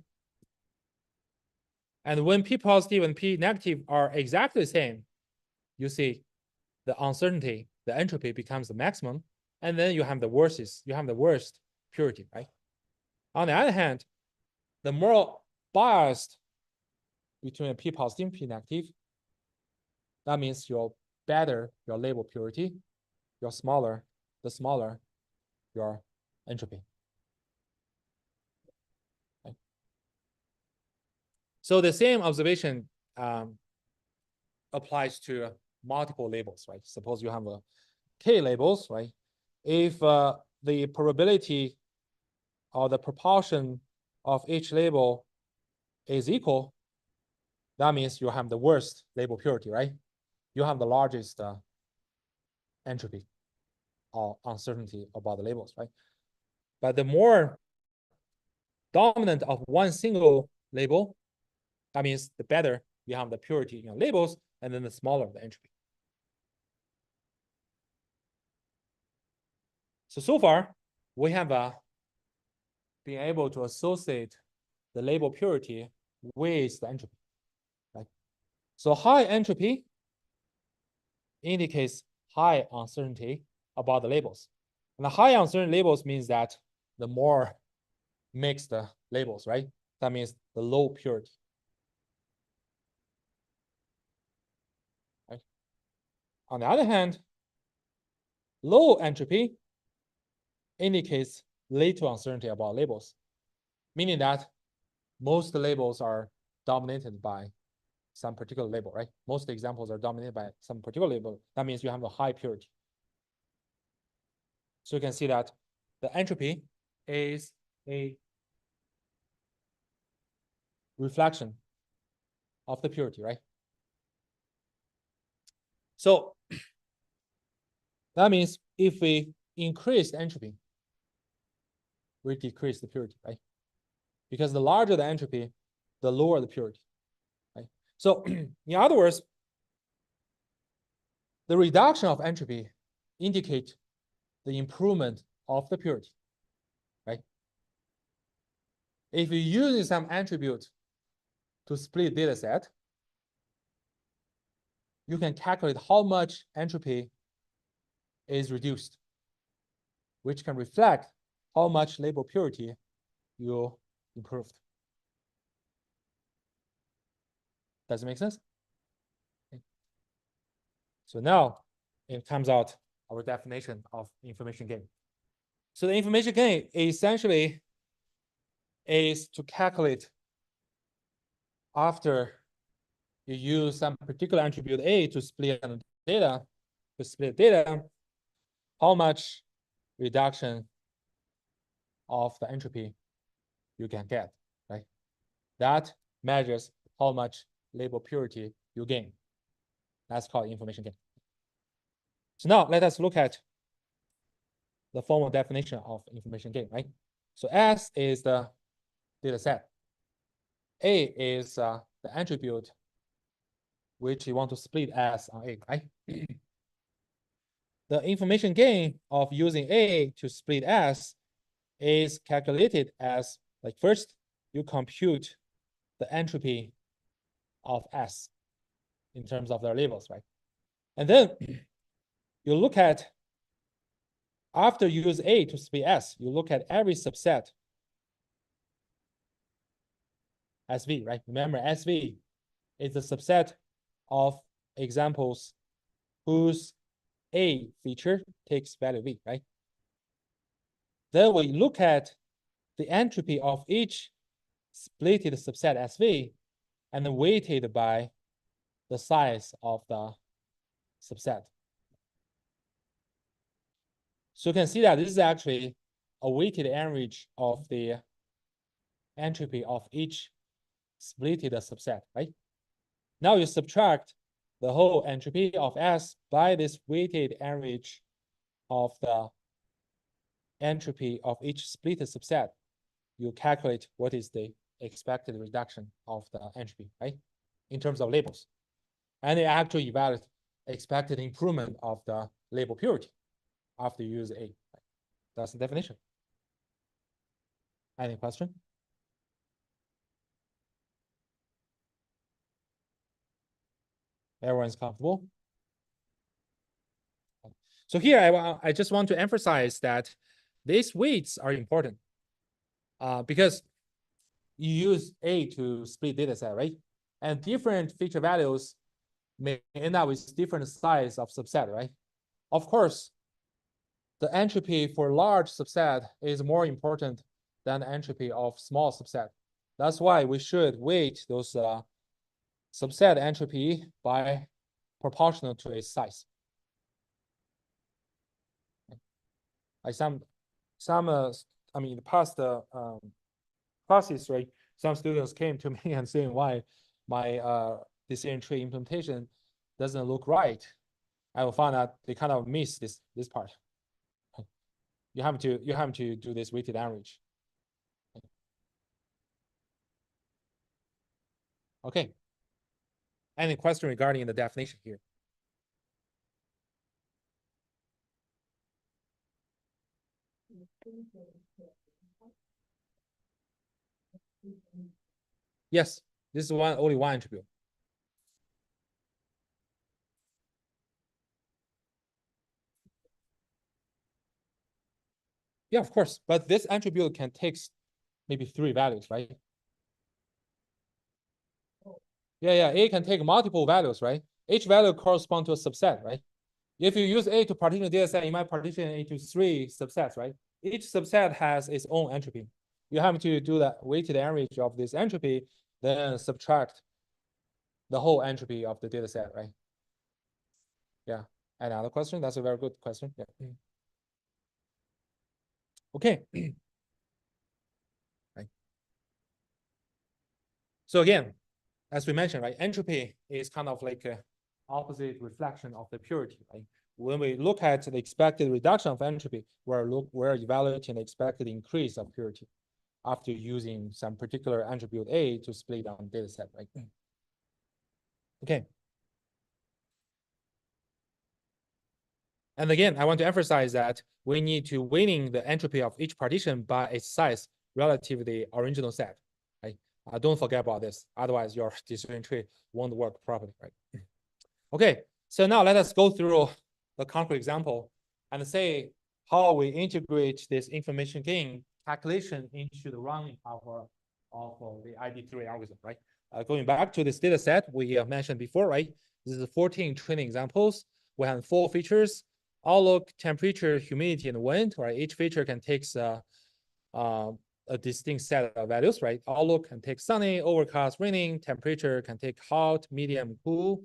And when P positive and P negative are exactly the same, you see the uncertainty, the entropy becomes the maximum, and then you have the worst purity, right? On the other hand, the more biased between P positive and P negative, that means your better your label purity, the smaller your entropy. Okay. So the same observation applies to multiple labels, right? Suppose you have a K labels, right? If the probability or the proportion of each label is equal, that means you have the worst label purity, right? You have the largest entropy or uncertainty about the labels, right? But the more dominant of one single label, that means the better you have the purity in your labels, and then the smaller the entropy. So far, we have been able to associate the label purity with the entropy, right? So high entropy indicates high uncertainty about the labels. And the high uncertainty labels means that the more mixed labels, right? That means the low purity. Right? On the other hand, low entropy indicates little uncertainty about labels, meaning that most labels are dominated by some particular label, right? Most examples are dominated by some particular label. That means you have a high purity. So you can see that the entropy is a reflection of the purity, right? So that means if we increase the entropy, we decrease the purity, right? Because the larger the entropy, the lower the purity, right? So in other words, the reduction of entropy indicate the improvement of the purity, right? If you're using some attribute to split data set, you can calculate how much entropy is reduced, which can reflect how much label purity you improved. Does it make sense? Okay. So now it comes out our definition of information gain. So the information gain essentially is to calculate after you use some particular attribute A to split data, how much reduction of the entropy you can get, right? That measures how much label purity you gain. That's called information gain. So now let us look at the formal definition of information gain, right? So S is the data set. A is the attribute which you want to split S on A, right? The information gain of using A to split S is calculated as, like, first you compute the entropy of S in terms of their labels, right? And then you look at, after you use A to split S, you look at every subset SV, right? Remember, SV is a subset of examples whose A feature takes value V, right? Then we look at the entropy of each splitted subset SV and then weighted by the size of the subset. So you can see that this is actually a weighted average of the entropy of each splitted subset, right? Now you subtract the whole entropy of S by this weighted average of the entropy of each splitted subset. you calculate what is the expected reduction of the entropy, right? In terms of labels. And you actually evaluate expected improvement of the label purity after you use A. Right? That's the definition. Any question? Everyone's comfortable? So here, I just want to emphasize that these weights are important because you use A to split data set, right? And different feature values may end up with different size of subset, right? Of course, the entropy for large subset is more important than the entropy of small subset. That's why we should weight those subset entropy by proportional to its size. Like I mean, the past classes, right? Some students came to me and saying why my decision tree implementation doesn't look right. I will find out they kind of miss this part. You have to do this weighted average. Okay. Any question regarding the definition here? Yes, this is only one attribute. Yeah, of course, but this attribute can take maybe 3 values, right? Yeah, A can take multiple values, right? Each value corresponds to a subset, right? If you use A to partition a data set, you might partition it into 3 subsets, right? Each subset has its own entropy. You have to do the weighted average of this entropy, then subtract the whole entropy of the data set, right? Yeah. Another question? That's a very good question. Yeah. Okay. Right. So again, as we mentioned, right, entropy is kind of like a opposite reflection of the purity, right? When we look at the expected reduction of entropy, we're evaluating the expected increase of purity after using some particular attribute A to split down the data set, right? Okay. And again, I want to emphasize that we need to weighting the entropy of each partition by its size relative to the original set, right? Don't forget about this. Otherwise, your decision tree won't work properly, right? Okay, so now let us go through the concrete example and say how we integrate this information gain calculation into the running of the ID3 algorithm, right? Going back to this data set we mentioned before, right? This is 14 training examples. We have 4 features: outlook, temperature, humidity, and wind, right? Each feature can take a distinct set of values, right? Outlook can take sunny, overcast, raining. Temperature can take hot, medium, cool.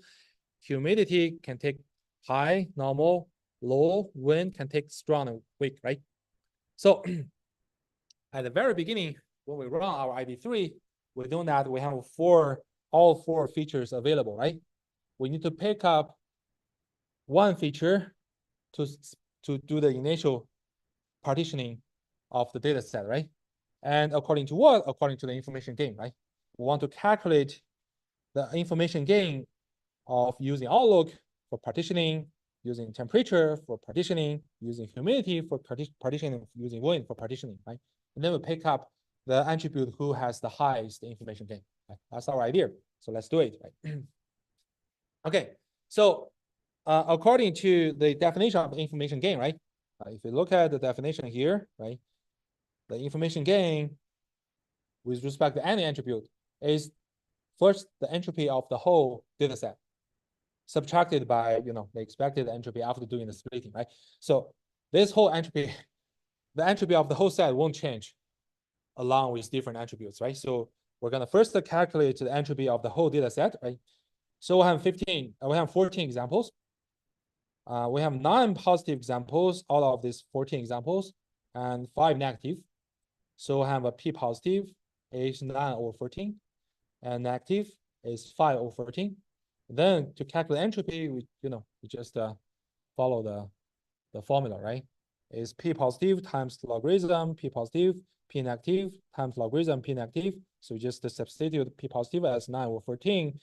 Humidity can take high, normal, low. Wind can take strong and weak, right? So at the very beginning, when we run our ID3, we know that we have all four features available, right? We need to pick up one feature to do the initial partitioning of the data set, right? And according to what? According to the information gain, right? We want to calculate the information gain of using outlook for partitioning, using temperature for partitioning, using humidity for partitioning, using wind for partitioning, right? And then we pick up the attribute who has the highest information gain. Right? That's our idea. So let's do it, right? Okay, so according to the definition of information gain, right? If you look at the definition here, right? The information gain with respect to any attribute is first the entropy of the whole data set subtracted by the expected entropy after doing the splitting, right? So this whole entropy, the entropy of the whole set won't change along with different attributes, right? So we're gonna first calculate the entropy of the whole data set, right? So we have 14 examples. We have 9 positive examples out of these 14 examples and 5 negative. So we have a p positive is 9 over 14 and negative is 5 over 14. Then to calculate entropy, we just follow the formula, right? is P positive times logarithm P positive, P negative times logarithm P negative. So just substitute P positive as 9 over 14.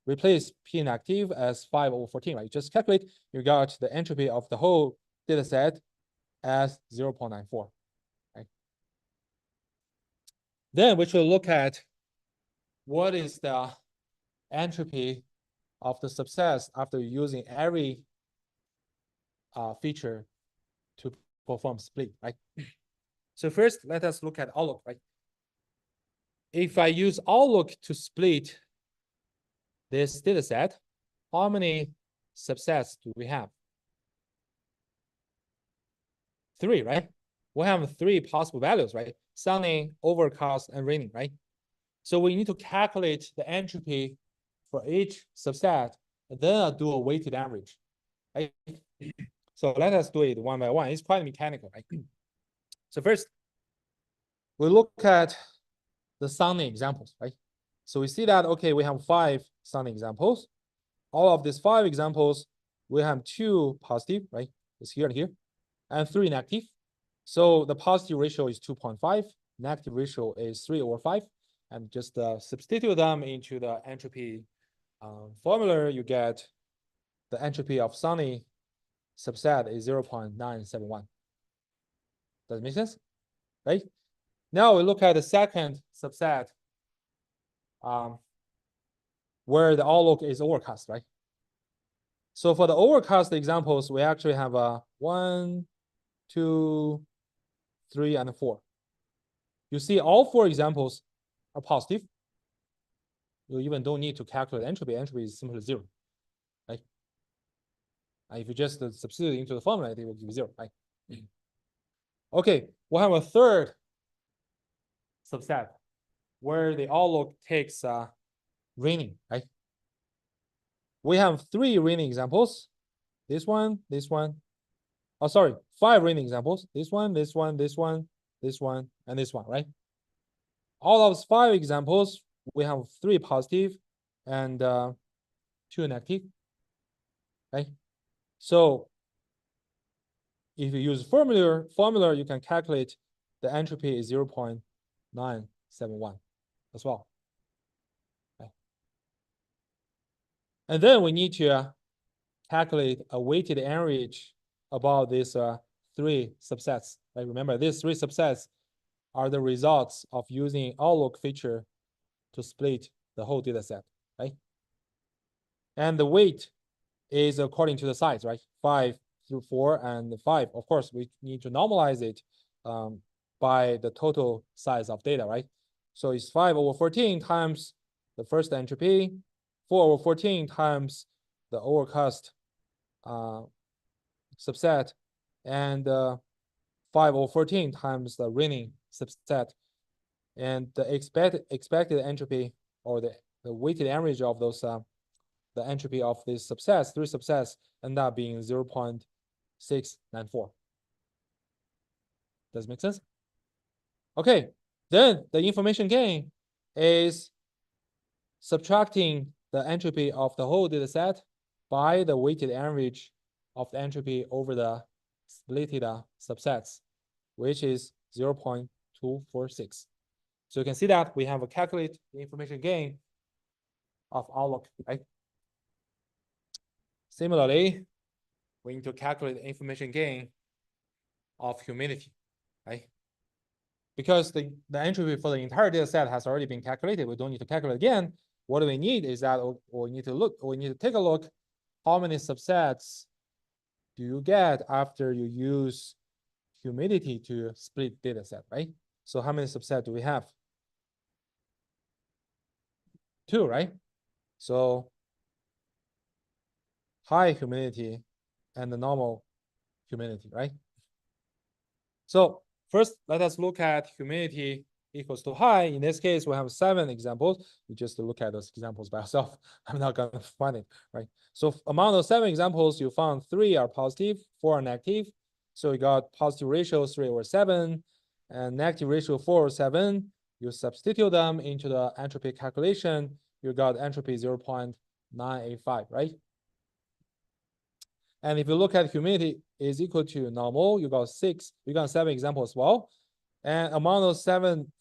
Replace P negative as 5 over 14, right? Just calculate, you got the entropy of the whole data set as 0.94, right? Then we should look at what is the entropy of the subsets after using every feature to perform split, right? So first, let us look at outlook, right? If I use outlook to split this data set, how many subsets do we have? 3, right? We have 3 possible values, right? Sunny, overcast, and raining, right? So we need to calculate the entropy for each subset, and then I'll do a weighted average, right? So let us do it one by one. It's quite mechanical, right? So first, we look at the sunny examples, right? So we see that, okay, we have 5 sunny examples. All of these 5 examples, we have 2 positive, right? It's here and here, and 3 negative. So the positive ratio is 2.5, negative ratio is 3 over 5, and just substitute them into the entropy formula, you get the entropy of sunny subset is 0.971. Does it make sense? Right? Now we look at the second subset where the outlook is overcast, right? So for the overcast examples, we actually have 1, 2, 3, and 4. You see all 4 examples are positive. You even don't need to calculate entropy. Entropy is simply 0, right? If you just substitute into the formula, it will give you 0, right? Okay, we have a third subset where the outlook takes raining, right? We have 3 raining examples. This one, this one. Oh, sorry, 5 raining examples. This one, this one, this one, this one, and this one, right? All of those 5 examples, we have 3 positive and 2 negative, right? So if you use formula, you can calculate the entropy is 0.971 as well. Okay. And then we need to calculate a weighted average about these 3 subsets. Right? Remember, these 3 subsets are the results of using outlook feature to split the whole data set, right? And the weight is according to the size, right? 5 through 4 and 5. Of course, we need to normalize it by the total size of data, right? So it's 5 over 14 times the first entropy, 4 over 14 times the overcast subset, and 5 over 14 times the raining subset. And the expected entropy, or the weighted average of those the entropy of these subsets, 3 subsets, end up being 0.694. Does it make sense? Okay, then the information gain is subtracting the entropy of the whole data set by the weighted average of the entropy over the splitted subsets, which is 0.246. So you can see that we have a calculate the information gain of outlook, right? Similarly, we need to calculate the information gain of humidity, right? Because the entropy for the entire data set has already been calculated, we don't need to calculate again. What we need is that we need to take a look how many subsets do you get after you use humidity to split data set, right? So how many subsets do we have? 2, right? So high humidity and the normal humidity, right? So first, let us look at humidity equals to high. In this case, we have 7 examples. You just look at those examples by yourself. I'm not going to find it, right? So among those 7 examples, you found 3 are positive, 4 are negative. So you got positive ratio 3 over 7 and negative ratio 4 over 7. You substitute them into the entropy calculation. You got entropy 0.985, right? And if you look at humidity is equal to normal, you got 7 examples as well. And among those 7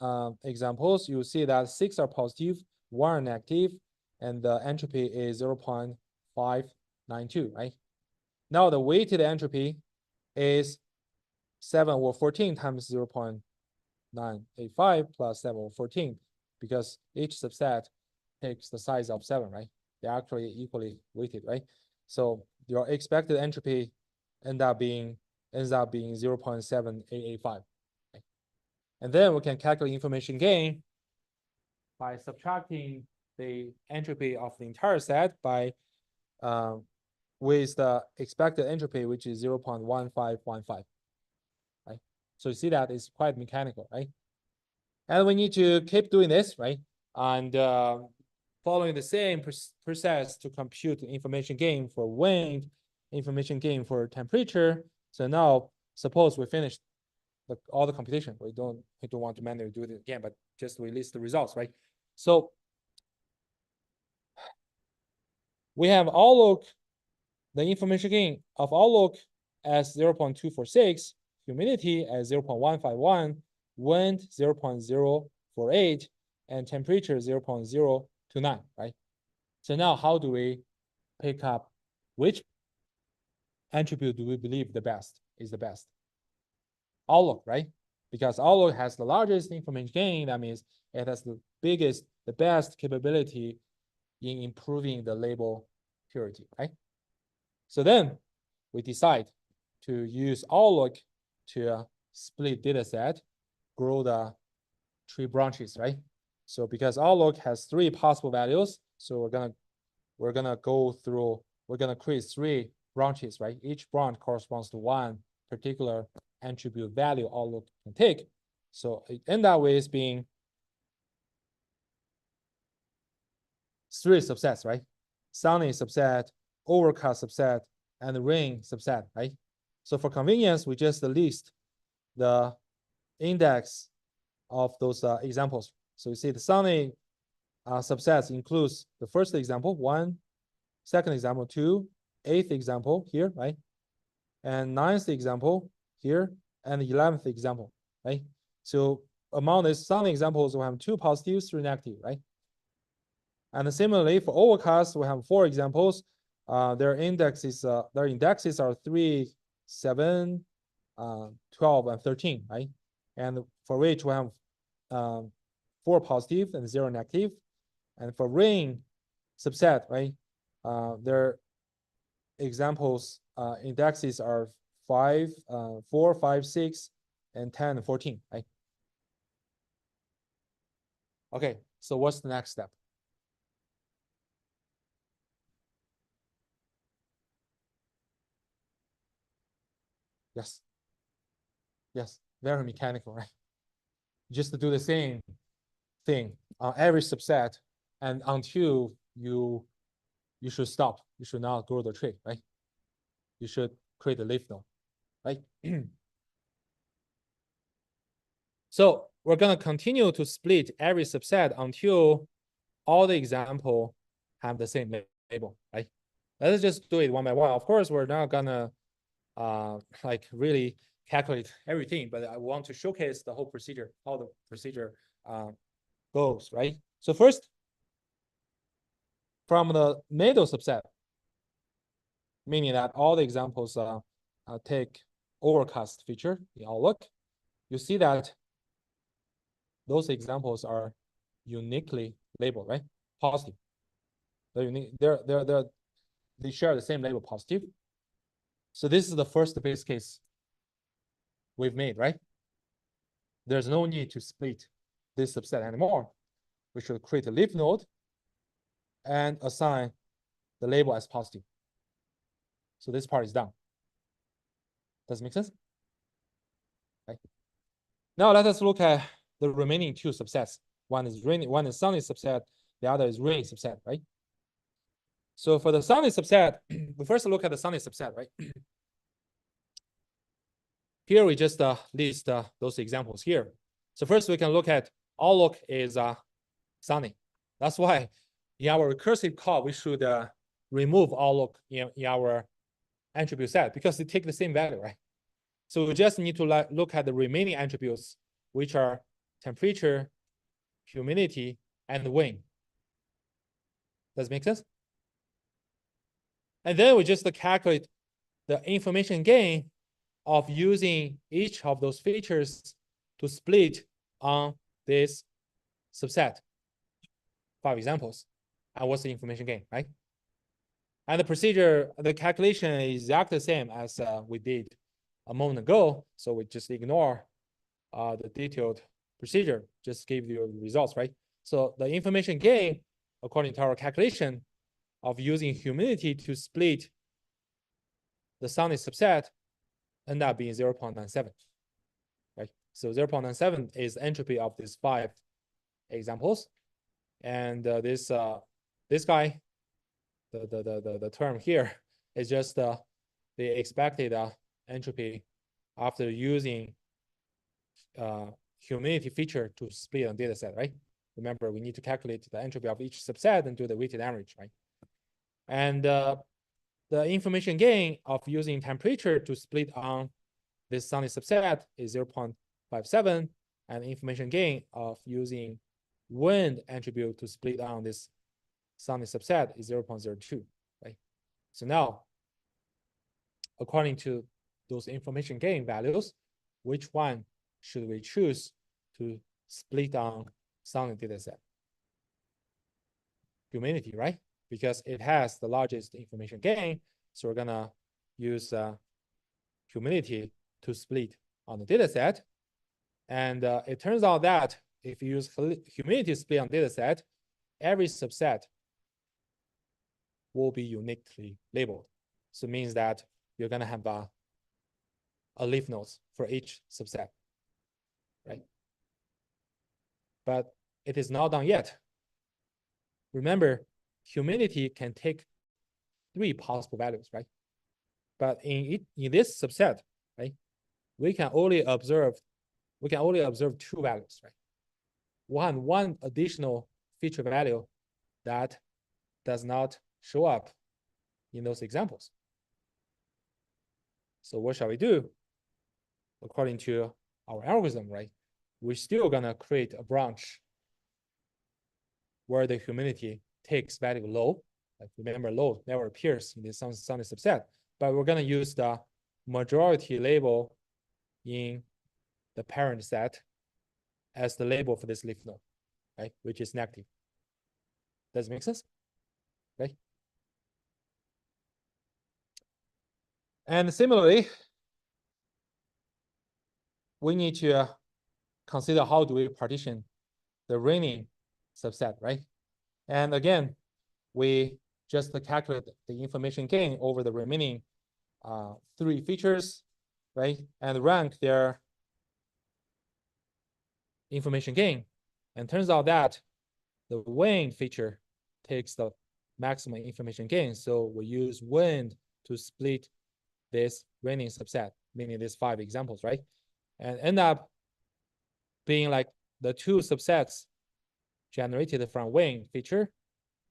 examples, you see that 6 are positive, 1 are negative, and the entropy is 0.592, right? Now the weighted entropy is 7 over 14 times 0.985 plus 7 over 14, because each subset takes the size of 7, right? They're actually equally weighted, right? So your expected entropy ends up being 0.7885. Right? And then we can calculate information gain by subtracting the entropy of the entire set by with the expected entropy, which is 0.1515. Right? So you see that it's quite mechanical, right? And we need to keep doing this, right? And following the same process to compute information gain for wind, information gain for temperature. So now, suppose we finished all the computation. We don't want to manually do it again, but just release the results, right? So we have outlook, the information gain of outlook as 0.246, humidity as 0.151, wind 0.048, and temperature 0.029, right? So now how do we pick up which attribute do we believe is the best? Outlook, right? Because outlook has the largest information gain. That means it has the best capability in improving the label purity, right? So then we decide to use outlook to split data set, grow the tree branches, right? So because outlook has 3 possible values, so we're gonna create 3 branches, right? Each branch corresponds to 1 particular attribute value outlook can take. So it ends up with being 3 subsets, right? Sunny subset, overcast subset, and rain subset, right? So for convenience, we just list the index of those examples. So you see the sunny subsets includes the first example, 1, second example, 2, 8th example here, right? And 9th example here, and the 11th example, right? So among these sunny examples, we have 2 positive, 3 negative, right? And similarly for overcast, we have 4 examples. Their indexes are 3, 7, 12, and 13, right? And for which we have 4 positive and 0 negative. And for rain subset, right? Their examples indexes are 5, 4, 5, 6, and 10, and 14, right? Okay, so what's the next step? Yes. Yes, very mechanical, right? Just to do the same thing on every subset, and until you should stop. You should not grow the tree, right? You should create a leaf node, right? So we're gonna continue to split every subset until all the example have the same label, right? Let's just do it one by one. Of course, we're not gonna like really calculate everything, but I want to showcase the whole procedure, how the procedure goes, right? So first, from the middle subset, meaning that all the examples take overcast feature in Outlook, you see that those examples are uniquely labeled, right? Positive. They share the same label, positive. So this is the first base case we've made, right? There's no need to split this subset anymore. We should create a leaf node and assign the label as positive. So this part is done. Does it make sense? Right. Now let us look at the remaining 2 subsets. One is sunny subset, the other is rain subset, right? So for the sunny subset, we first look at the sunny subset, right? Here we just list those examples here. So first we can look at outlook is sunny. That's why in our recursive call, we should remove outlook in our attribute set because they take the same value, right? So we just need to look at the remaining attributes, which are temperature, humidity, and wind. Does it make sense? And then we just calculate the information gain of using each of those features to split on this subset. 5 examples. And what's the information gain, right? And the procedure, the calculation is exactly the same as we did a moment ago. So we just ignore the detailed procedure, just give you results, right? So the information gain, according to our calculation of using humidity to split the sunny subset, end up being 0.97, right? So 0.97 is entropy of these 5 examples. And this guy, the term here is just the expected entropy after using humidity feature to split a data set, right? Remember, we need to calculate the entropy of each subset and do the weighted average, right? And the information gain of using temperature to split on this sunny subset is 0.57, and information gain of using wind attribute to split on this sunny subset is 0.02, right? So now, according to those information gain values, which one should we choose to split on sunny data set? Humidity, right? Because it has the largest information gain. So we're gonna use humidity to split on the data set. And it turns out that if you use humidity split on data set, every subset will be uniquely labeled. So it means that you're gonna have a leaf nodes for each subset, right? But it is not done yet. Remember, humidity can take 3 possible values, right? But in this subset, right, we can only observe 2 values, right? One additional feature value that does not show up in those examples. So what shall we do? According to our algorithm, right, we're still gonna create a branch where the humidity takes value low. Like remember, low never appears in this sunny subset, but we're gonna use the majority label in the parent set as the label for this leaf node, right, which is negative. Does it make sense? Right? And similarly, we need to consider how do we partition the raining subset, right? And again, we just calculate the information gain over the remaining 3 features, right? And rank their information gain. And turns out that the wind feature takes the maximum information gain. So we use wind to split this raining subset, meaning these 5 examples, right? And end up being like the 2 subsets generated from wind feature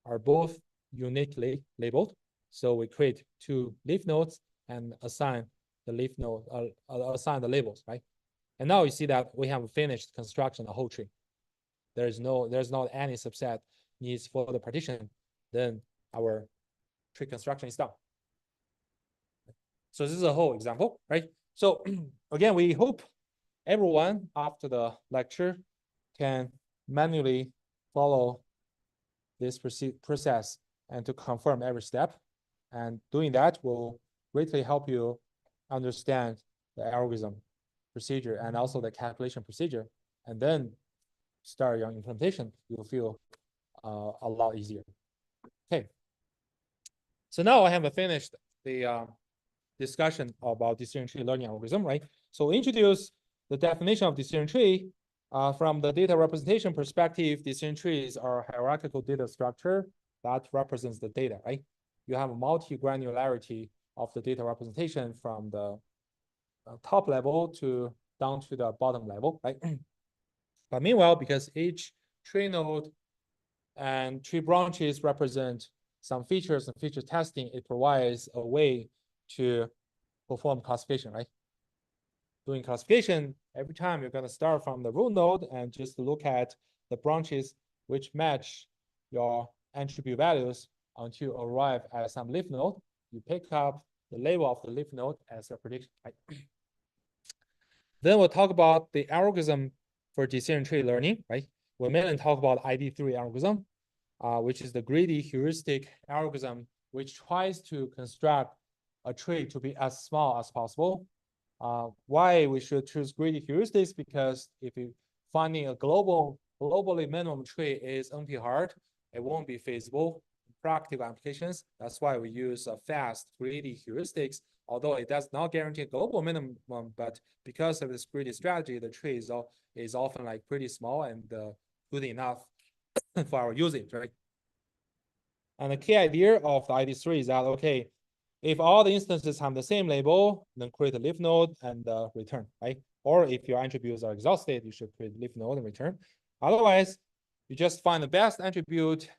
are both uniquely labeled. So we create 2 leaf nodes and assign the leaf node, assign the labels, right? And now you see that we have finished construction of the whole tree. There's not any subset needs further partition. Then our tree construction is done. So this is a whole example, right? So again, we hope everyone after the lecture can manually follow this process and to confirm every step. And doing that will greatly help you understand the algorithm procedure and also the calculation procedure. And then start your implementation, you'll feel a lot easier. Okay. So now I have finished the discussion about decision tree learning algorithm, right? So introduce the definition of decision tree. From the data representation perspective, decision trees are hierarchical data structure that represents the data, right? You have a multi-granularity of the data representation from the top level to down to the bottom level, right? But meanwhile, because each tree node and tree branches represent some features and feature testing, it provides a way to perform classification, right? Doing classification, every time you're going to start from the root node and just look at the branches which match your attribute values until you arrive at some leaf node. You pick up the label of the leaf node as a prediction, right? Then we'll talk about the algorithm for decision tree learning, right? We'll mainly talk about ID3 algorithm, which is the greedy heuristic algorithm, which tries to construct a tree to be as small as possible. Why we should choose greedy heuristics? Because if you finding a globally minimum tree is NP hard, it won't be feasible in practical applications. That's why we use a fast greedy heuristics. Although it does not guarantee a global minimum, but because of this greedy strategy, the tree is often like pretty small and good enough for our usage, right? And the key idea of the ID3 is that, okay, if all the instances have the same label, then create a leaf node and return, right? Or if your attributes are exhausted, you should create a leaf node and return. Otherwise, you just find the best attribute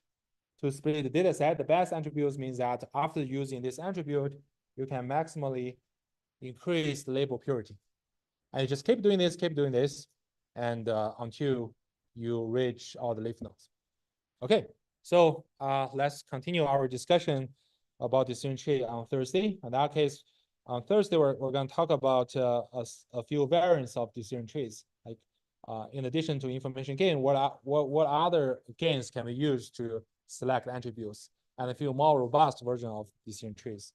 to split the data set. The best attributes means that after using this attribute, you can maximally increase the label purity. And you just keep doing this, and until you reach all the leaf nodes. Okay, so let's continue our discussion about decision tree on Thursday. In that case, on Thursday, we're going to talk about a few variants of decision trees. Like in addition to information gain, what other gains can we use to select attributes, and a few more robust version of decision trees.